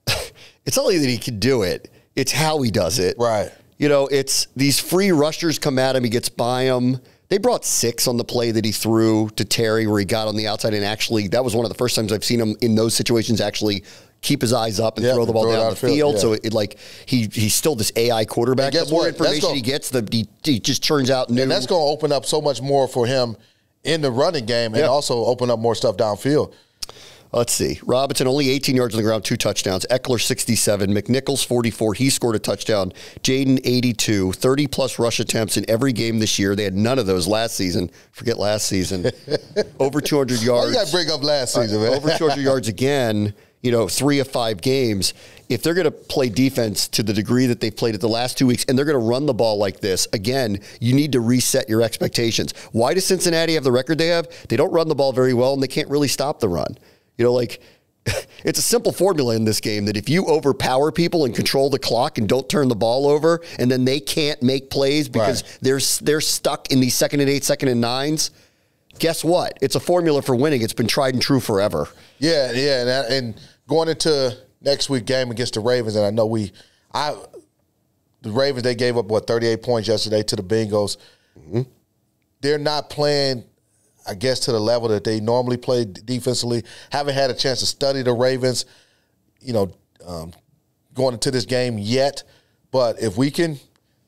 not only that he can do it, it's how he does it. Right. It's these free rushers come at him, he gets by them. They brought 6 on the play that he threw to Terry where he got on the outside, and actually that was one of the first times I've seen him in those situations actually keep his eyes up and throw the ball down the field. Yeah. So he's still this AI quarterback. The more information he gets, he just turns out new. And that's going to open up so much more for him in the running game, and also open up more stuff downfield. Let's see. Robinson, only 18 yards on the ground, 2 touchdowns. Eckler, 67. McNichols, 44. He scored a touchdown. Jaden, 82. 30-plus rush attempts in every game this year. They had none of those last season. Forget last season. Over 200 yards. You got to bring up last season, man. Over 200 yards again. 3 of 5 games. If they're going to play defense to the degree that they've played it the last 2 weeks, and they're going to run the ball like this, again, you need to reset your expectations. Why does Cincinnati have the record they have? They don't run the ball very well, and they can't really stop the run. It's a simple formula in this game that if you overpower people and control the clock and don't turn the ball over, and then they can't make plays because they're stuck in these 2nd and 8, 2nd and 9s, guess what? It's a formula for winning. It's been tried and true forever. Yeah, and going into next week's game against the Ravens, and I know the Ravens, they gave up, 38 points yesterday to the Bengals. Mm-hmm. They're not playing, I guess, to the level that they normally play defensively. Haven't had a chance to study the Ravens, going into this game yet. But if we can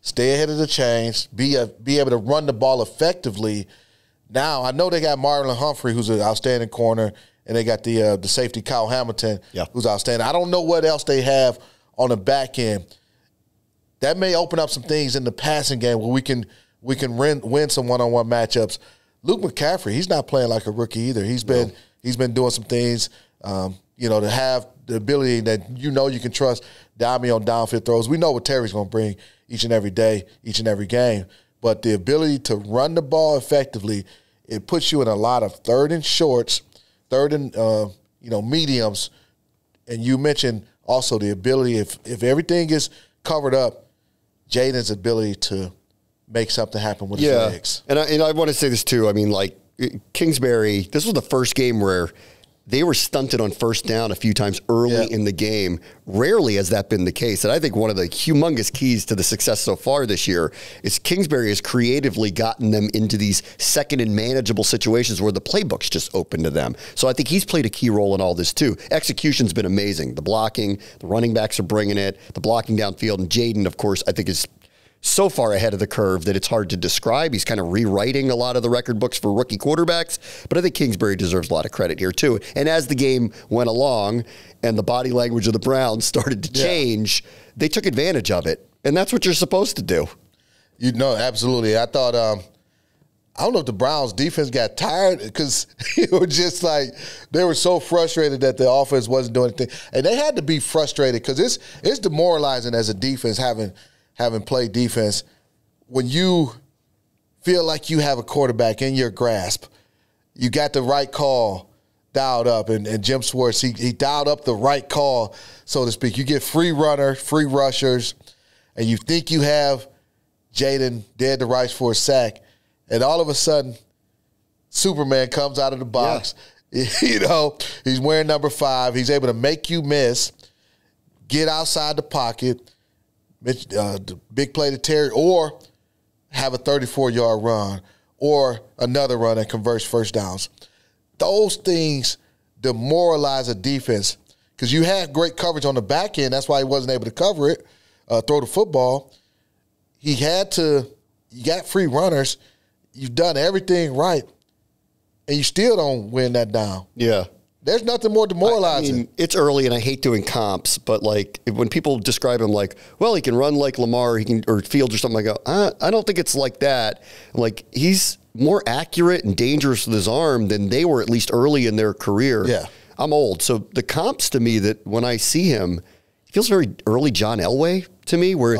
stay ahead of the chains, be able to run the ball effectively. Now, I know they got Marlon Humphrey, who's an outstanding corner, and they got the safety Kyle Hamilton, who's outstanding. I don't know what else they have on the back end. That may open up some things in the passing game where we can win some one-on-one matchups. Luke McCaffrey, he's not playing like a rookie either. He's been doing some things, to have the ability that you can trust Dami on downfield throws. We know what Terry's going to bring each and every day, each and every game. But the ability to run the ball effectively, it puts you in a lot of third and shorts, third and mediums. And you mentioned also the ability, if everything is covered up, Jaden's ability to make something happen with his legs. And I want to say this too. I mean, like Kingsbury, this was the first game where they were stunted on first down a few times early in the game. Rarely has that been the case. And I think one of the humongous keys to the success so far this year is Kingsbury has creatively gotten them into these second and manageable situations where the playbook's just open to them. So I think he's played a key role in all this too. Execution's been amazing. The blocking, the running backs are bringing it, the blocking downfield. And Jaden, of course, I think is so far ahead of the curve that it's hard to describe. He's kind of rewriting a lot of the record books for rookie quarterbacks, but I think Kingsbury deserves a lot of credit here too. And as the game went along and the body language of the Browns started to change, they took advantage of it. And that's what you're supposed to do. Absolutely. I thought, I don't know if the Browns defense got tired because it was just like they were so frustrated that the offense wasn't doing anything. And they had to be frustrated because it's demoralizing as a defense having played defense, when you feel like you have a quarterback in your grasp, you got the right call dialed up, and Jim Schwartz, he dialed up the right call, so to speak. You get free rushers, and you think you have Jaden dead to rights for a sack, and all of a sudden, Superman comes out of the box. Yeah. He's wearing number 5. He's able to make you miss, get outside the pocket, the big play to Terry, or have a 34-yard run, or another run that converts first downs. Those things demoralize a defense because you had great coverage on the back end. That's why he wasn't able to cover it, throw the football. You got free runners. You've done everything right, and you still don't win that down. Yeah. There's nothing more demoralizing. I mean, it's early, and I hate doing comps, but like when people describe him like, well, he can run like Lamar, or Fields or something, I go, I don't think it's like that. I'm like, he's more accurate and dangerous with his arm than they were, at least early in their career. Yeah. I'm old, so the comps to me that when I see him, he feels very early John Elway to me, where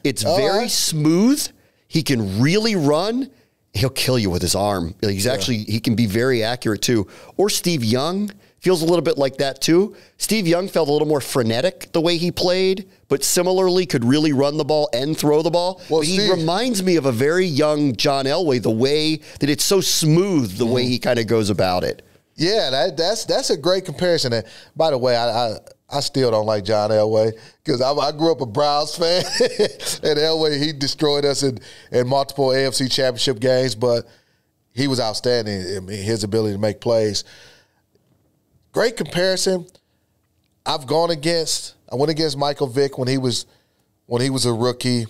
it's very smooth. He can really run. He'll kill you with his arm. He can be very accurate too. Or Steve Young feels a little bit like that too. Steve Young felt a little more frenetic the way he played, but similarly could really run the ball and throw the ball. Well, he reminds me of a very young John Elway, the way that it's so smooth, the way he kind of goes about it. Yeah, that's a great comparison. And by the way, I still don't like John Elway because I grew up a Browns fan, and Elway, he destroyed us in multiple AFC championship games, but he was outstanding. I mean, his ability to make plays. Great comparison. I went against Michael Vick when he was a rookie.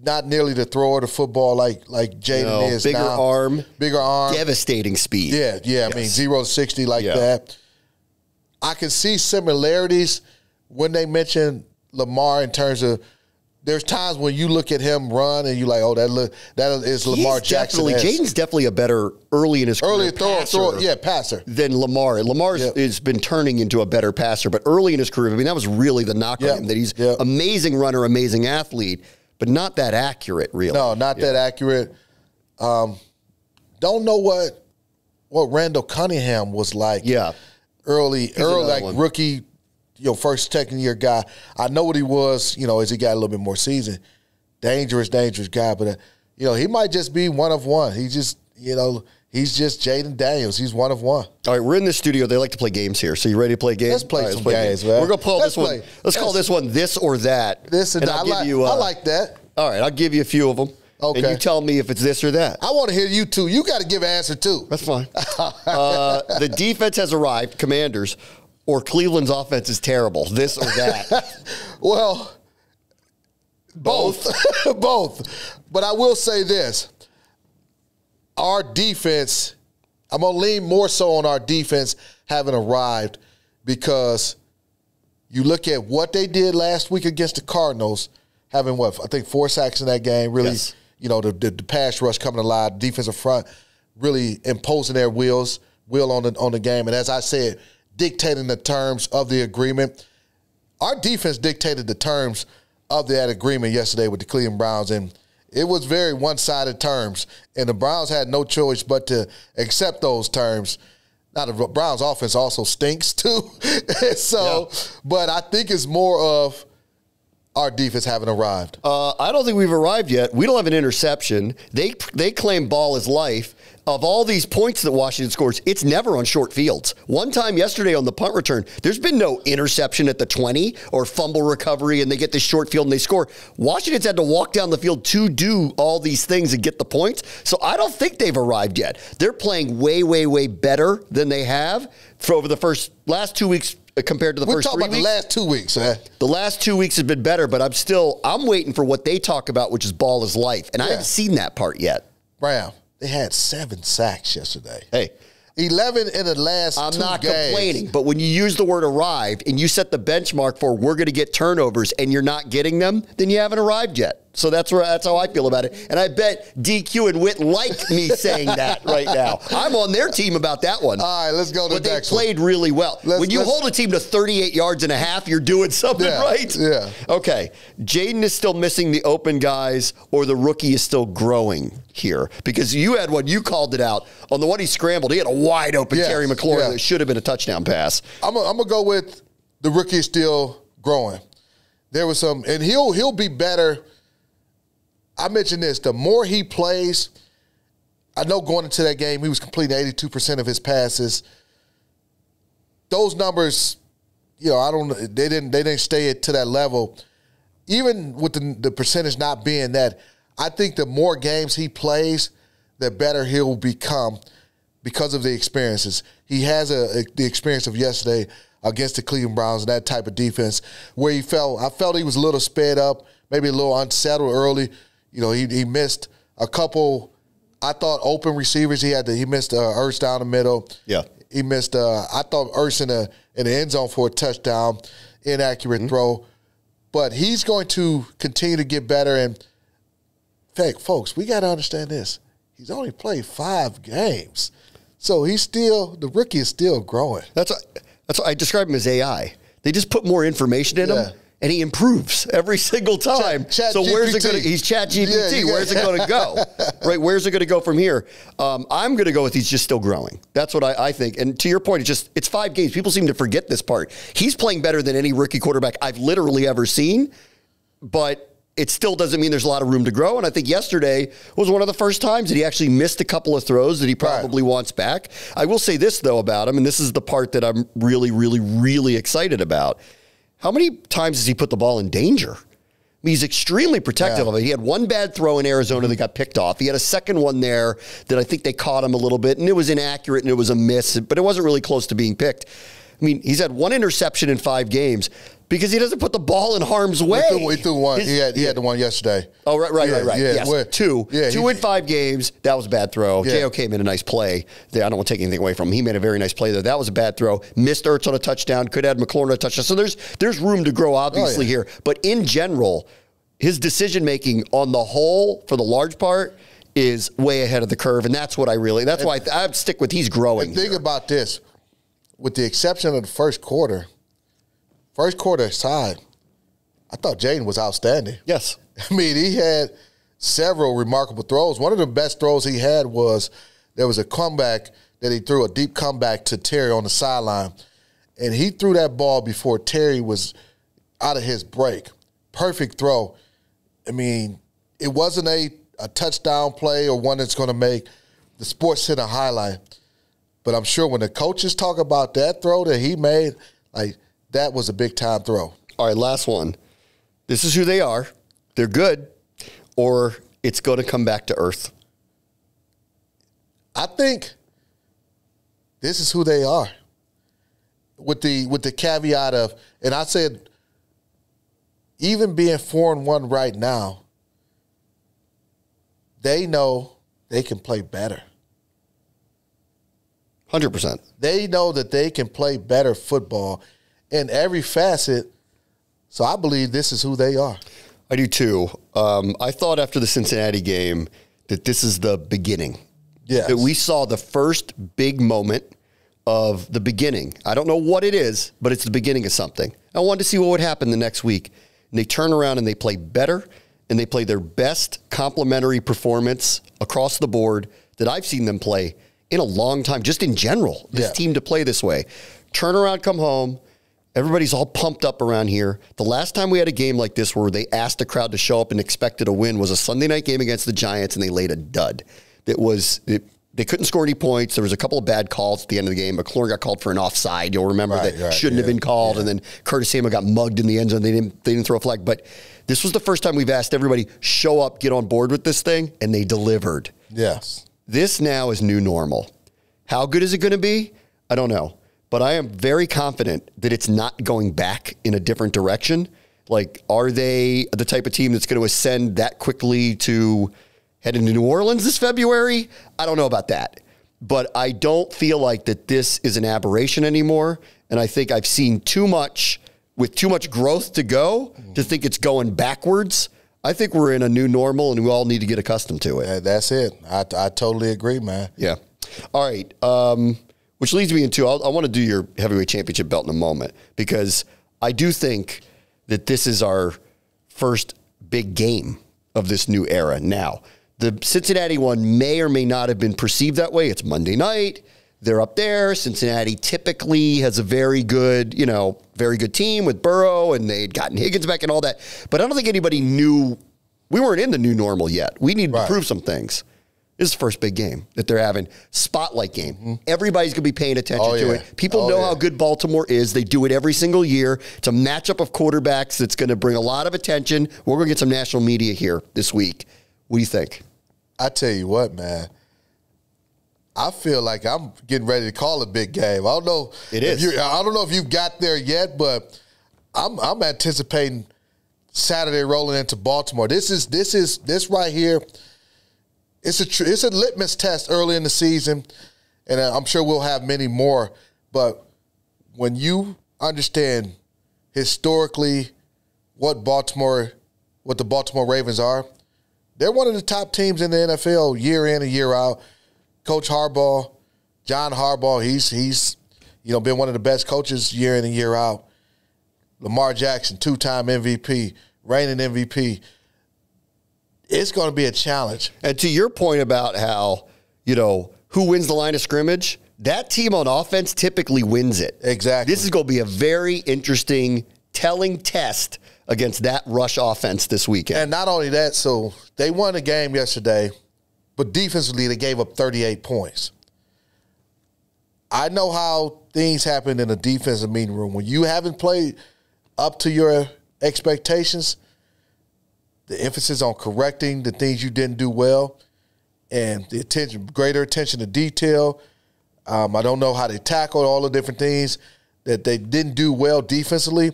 Not nearly the thrower of the football like Jaden is now. Bigger arm. Devastating speed. Yeah. Yes. I mean, 0 to 60 like that. I can see similarities when they mention Lamar in terms of there's times when you look at him run and you're like, oh, that is Lamar Jackson. Jaden's definitely a better early in his career passer than Lamar. Lamar has been turning into a better passer, but early in his career, I mean, that was really the knock on him, that he's amazing runner, amazing athlete, but not that accurate, really. No, not that accurate. Don't know what Randall Cunningham was like. Yeah. Early like one. Rookie, first, second year guy. I know what he was, as he got a little bit more seasoned. Dangerous guy, but he might just be one of one. He's he's just Jaden Daniels. He's one of one. All right, we're in the studio. They like to play games here. So you ready to play games? Let's play some games, man. We're going to call this one. Let's call this one This or That. This and that. I like that. All right, I'll give you a few of them. Okay. And you tell me if it's this or that. I want to hear you too. You got to give an answer too. That's fine. The defense has arrived, Commanders, or Cleveland's offense is terrible. This or that. Well, both. Both. But I will say this. Our defense, I'm going to lean more so on our defense having arrived because you look at what they did last week against the Cardinals, having I think 4 sacks in that game, really, yes. The pass rush coming alive, defensive front really imposing their will on the game. And as I said, dictating the terms of the agreement. Our defense dictated the terms of that agreement yesterday with the Cleveland Browns, and it was very one-sided terms. And the Browns had no choice but to accept those terms. Now, the Browns' offense also stinks, too. But I think it's more of our defense haven't arrived. I don't think we've arrived yet. We don't have an interception. They claim ball is life. Of all these points that Washington scores, it's never on short fields. One time yesterday on the punt return, there's been no interception at the 20 or fumble recovery, and they get this short field and they score. Washington's had to walk down the field to do all these things and get the points. So I don't think they've arrived yet. They're playing way, way, way better than they have for over the last 2 weeks compared to the first 3 weeks. We're talking about the last 2 weeks, man. The last 2 weeks have been better, but I'm waiting for what they talk about, which is ball is life. And I haven't seen that part yet. Brown. They had 7 sacks yesterday. Hey. 11 in the last 2 games. I'm not complaining, but when you use the word arrived and you set the benchmark for we're going to get turnovers and you're not getting them, then you haven't arrived yet. So that's how I feel about it. And I bet DQ and Witt like me saying that right now. I'm on their team about that one. All right, let's go to the next one. But they played really well. When you hold a team to 38 yards and a half, you're doing something right. Yeah. Okay. Jaden is still missing the open guys, or the rookie is still growing here? Because you had one, you called it out. On the one he scrambled, he had a wide open Terry McLaurin that should have been a touchdown pass. I'm going to go with the rookie is still growing. There was some, and he'll be better. I mentioned this, the more he plays, I know going into that game, he was completing 82% of his passes. Those numbers, they didn't stay to that level. Even with the percentage not being that, I think the more games he plays, the better he'll become because of the experiences. He has the experience of yesterday against the Cleveland Browns and that type of defense where I felt he was a little sped up, maybe a little unsettled early. He missed a couple, I thought, open receivers. He missed Ertz down the middle. Yeah. He missed, I thought, Ertz in the end zone for a touchdown, inaccurate throw. But he's going to continue to get better. And, in fact, folks, we got to understand this. He's only played 5 games. So the rookie is still growing. That's what I describe him as AI. They just put more information in him. And he improves every single time. So where's it going to? He's ChatGPT. Where's it going to go? Right? Where's it going to go from here? I'm going to go with he's just still growing. That's what I think. And to your point, it's 5 games. People seem to forget this part. He's playing better than any rookie quarterback I've literally ever seen. But it still doesn't mean there's a lot of room to grow. And I think yesterday was one of the first times that he actually missed a couple of throws that he probably wants back. I will say this though about him, and this is the part that I'm really, really, really excited about. How many times has he put the ball in danger? I mean, he's extremely protective of it. He had one bad throw in Arizona that got picked off. He had a second one there that I think they caught him a little bit, and it was inaccurate and it was a miss, but it wasn't really close to being picked. I mean, he's had 1 interception in 5 games because he doesn't put the ball in harm's way. He threw one. He had the one yesterday. Oh, right. Yeah, yes, 2. 2 in 5 games. That was a bad throw. Yeah. J.O.K. made a nice play there. I don't want to take anything away from him. He made a very nice play there. That was a bad throw. Missed Ertz on a touchdown. Could add McLaurin on a touchdown. So there's room to grow, obviously, here. But in general, his decision-making on the whole, for the large part, is way ahead of the curve. And that's why I'd stick with he's growing. Think about this. With the exception of the first quarter aside, I thought Jaden was outstanding. Yes. I mean, he had several remarkable throws. One of the best throws he had was there was a comeback that he threw, a deep comeback to Terry on the sideline. And he threw that ball before Terry was out of his break. Perfect throw. I mean, it wasn't a touchdown play or one that's going to make the Sports Center highlight. But I'm sure when the coaches talk about that throw that he made, like, that was a big-time throw. All right, last one. This is who they are. They're good, or it's going to come back to earth. I think this is who they are. With the caveat of, and I said, even being 4-1 right now, they know they can play better. 100%. They know that they can play better football in every facet. So I believe this is who they are. I do too. I thought after the Cincinnati game that this is the beginning. Yes. That we saw the first big moment of the beginning. I don't know what it is, but it's the beginning of something. I wanted to see what would happen the next week. And they turn around and they play better, and they play their best complementary performance across the board that I've seen them play in a long time, just in general, this team to play this way. Turn around, come home. Everybody's all pumped up around here. The last time we had a game like this where they asked the crowd to show up and expected a win was a Sunday night game against the Giants, and they laid a dud. They couldn't score any points. There was a couple of bad calls at the end of the game. McLaurin got called for an offside. You'll remember that shouldn't have been called. And then Curtis Samuel got mugged in the end zone. They didn't throw a flag. But this was the first time we've asked everybody, show up, get on board with this thing, and they delivered. Yes. This now is new normal. How good is it going to be? I don't know. But I am very confident that it's not going back in a different direction. Like, are they the type of team that's going to ascend that quickly to head into New Orleans this February? I don't know about that. But I don't feel like that this is an aberration anymore. And I think I've seen too much, with too much growth to go, to think it's going backwards. I think we're in a new normal, and we all need to get accustomed to it. That's it. I totally agree, man. Yeah. All right. Which leads me into, I want to do your heavyweight championship belt in a moment, because I do think that this is our first big game of this new era. Now, the Cincinnati one may or may not have been perceived that way. It's Monday night. They're up there. Cincinnati typically has a very good team with Burrow, and they'd gotten Higgins back and all that. But I don't think anybody knew. We weren't in the new normal yet. We needed to prove some things. This is the first big game that they're having. Spotlight game. Mm-hmm. Everybody's going to be paying attention to it. People know how good Baltimore is. They do it every single year. It's a matchup of quarterbacks that's going to bring a lot of attention. We're going to get some national media here this week. What do you think? I tell you what, man. I feel like I'm getting ready to call a big game. I don't know. It is. I don't know if you've got there yet, but I'm anticipating Saturday rolling into Baltimore. This right here. It's a litmus test early in the season, and I'm sure we'll have many more. But when you understand historically what the Baltimore Ravens are, they're one of the top teams in the NFL year in and year out. Coach Harbaugh, John Harbaugh, he's been one of the best coaches year in and year out. Lamar Jackson, 2-time MVP, reigning MVP. It's going to be a challenge. And to your point about how, who wins the line of scrimmage, that team on offense typically wins it. Exactly. This is going to be a very interesting, telling test against that rush offense this weekend. And not only that, so they won the game yesterday, but defensively they gave up 38 points. I know how things happen in a defensive meeting room. When you haven't played up to your expectations, the emphasis on correcting the things you didn't do well, and the greater attention to detail. I don't know how they tackled all the different things that they didn't do well defensively.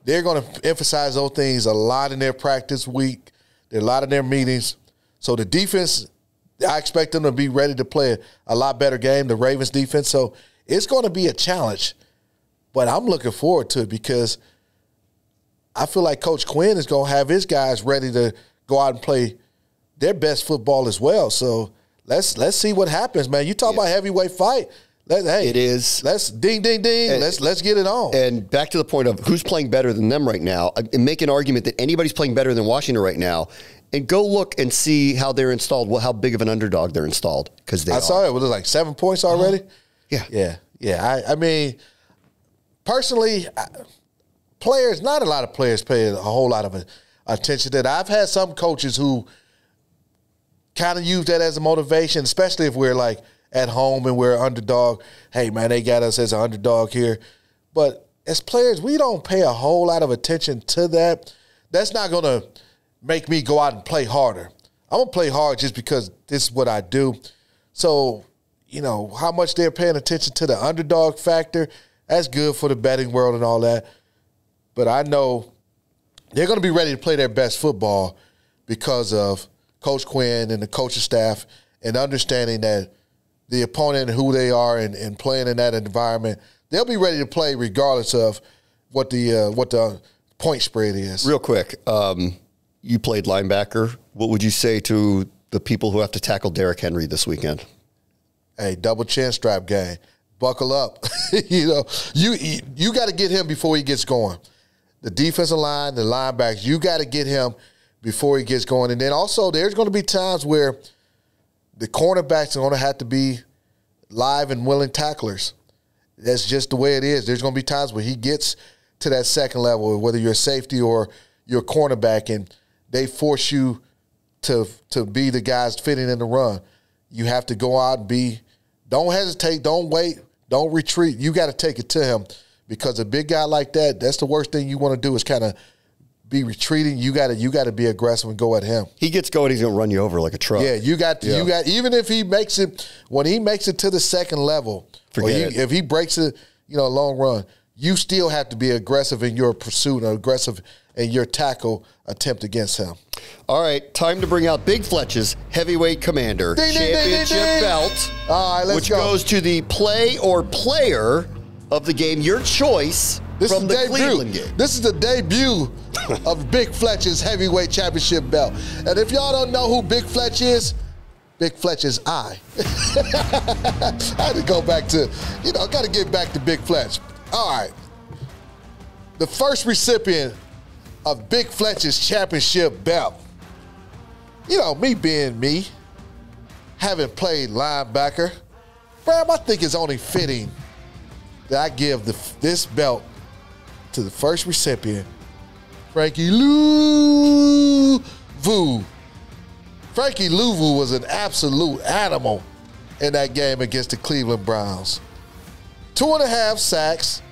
They're going to emphasize those things a lot in their practice week, a lot in their meetings. So the defense, I expect them to be ready to play a lot better game, the Ravens defense. So it's going to be a challenge, but I'm looking forward to it because I feel like Coach Quinn is going to have his guys ready to go out and play their best football as well. So let's see what happens, man. You talk about heavyweight fight. It is. Let's ding, ding, ding. And let's get it on. And back to the point of who's playing better than them right now, and make an argument that anybody's playing better than Washington right now, and go look and see how they're installed, how big of an underdog they're installed. Because I saw it. Was it like 7 points already? Yeah. Yeah. I mean, personally, not a lot of players pay a whole lot of attention to that. I've had some coaches who kind of use that as a motivation, especially if we're like at home and we're underdog. Hey, man, they got us as an underdog here. But as players, we don't pay a whole lot of attention to that. That's not going to make me go out and play harder. I'm going to play hard just because this is what I do. So, you know, how much they're paying attention to the underdog factor, that's good for the betting world and all that. But I know they're going to be ready to play their best football because of Coach Quinn and the coaching staff and understanding that the opponent and who they are and playing in that environment, they'll be ready to play regardless of what the point spread is. Real quick, you played linebacker. What would you say to the people who have to tackle Derrick Henry this weekend? Hey, double chin strap game. Buckle up. You know, you got to get him before he gets going. The defensive line, the linebackers, you got to get him before he gets going. And then also there's going to be times where the cornerbacks are going to have to be live and willing tacklers. That's just the way it is. There's going to be times where he gets to that second level, whether you're a safety or you're a cornerback, and they force you to be the guys fitting in the run. You have to go out and don't hesitate, don't wait, don't retreat. You got to take it to him because a big guy like that, that's the worst thing you want to do is kind of be retreating. You got to be aggressive and go at him. He gets going, he's going to run you over like a truck. Yeah, you got even if he makes it, when he makes it to the second level, if he breaks it, you know, a long run, you still have to be aggressive in your pursuit and aggressive in your tackle attempt against him. All right, time to bring out Big Fletch's Heavyweight Commander Championship belt, all right, which goes to the play or player of the game, your choice from the Cleveland game. This is the debut of Big Fletch's Heavyweight Championship belt. And if y'all don't know who Big Fletch is, Big Fletch is I. I had to go back to, I got to get back to Big Fletch. All right. The first recipient of Big Fletch's championship belt. You know, me being me, having played linebacker, Bram, I think it's only fitting that I give this belt to the first recipient, Frankie Louvu. Frankie Louvu was an absolute animal in that game against the Cleveland Browns. 2.5 sacks,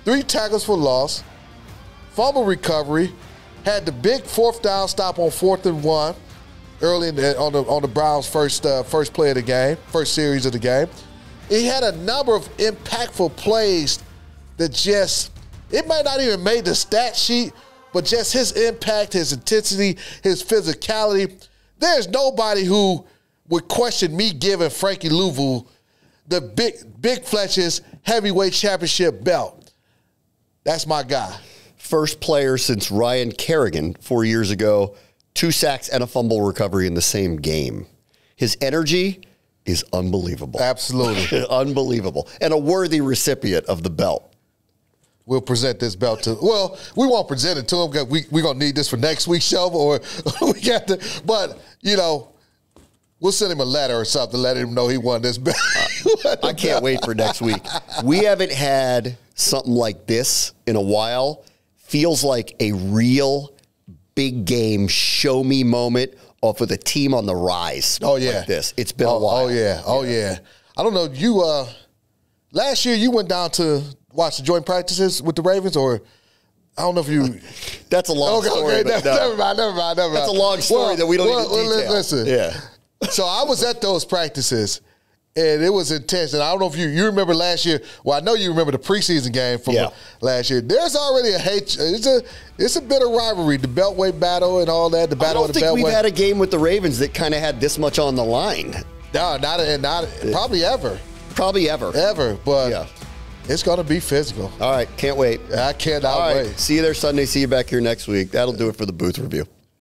3 tackles for loss, fumble recovery, had the big 4th down stop on 4th and 1 early on the Browns' first play of the game, first series of the game. He had a number of impactful plays that it might not even made the stat sheet, but just his impact, his intensity, his physicality. There's nobody who would question me giving Frankie Louvu the Big Fletch's Heavyweight Championship belt. That's my guy. First player since Ryan Kerrigan 4 years ago, 2 sacks and a fumble recovery in the same game. His energy is unbelievable. Absolutely. Unbelievable. And a worthy recipient of the belt. We'll present this belt to, well, we won't present it to him because we're going to need this for next week's show, or we got to, but, we'll send him a letter or something, let him know he won this belt. I can't wait for next week. We haven't had something like this in a while. Feels like a real big game show me moment off with a team on the rise. Oh, yeah. Like this. It's been a while. Oh, yeah. I don't know, last year you went down to watch the joint practices with the Ravens, or I don't know if you. That's a long story. Okay, never mind. That's a long story that we don't need to detail. Listen. Yeah. So I was at those practices, and it was intense. And I don't know if you remember last year. Well, I know you remember the preseason game from last year. There's already a hate. It's a bit of rivalry, the Beltway battle and all that. The battle of the Beltway. I don't think we've had a game with the Ravens that kind of had this much on the line. No, not probably ever. Probably ever. Ever, but it's going to be physical. All right, can't wait. I cannot wait. See you there Sunday. See you back here next week. That'll do it for the booth review.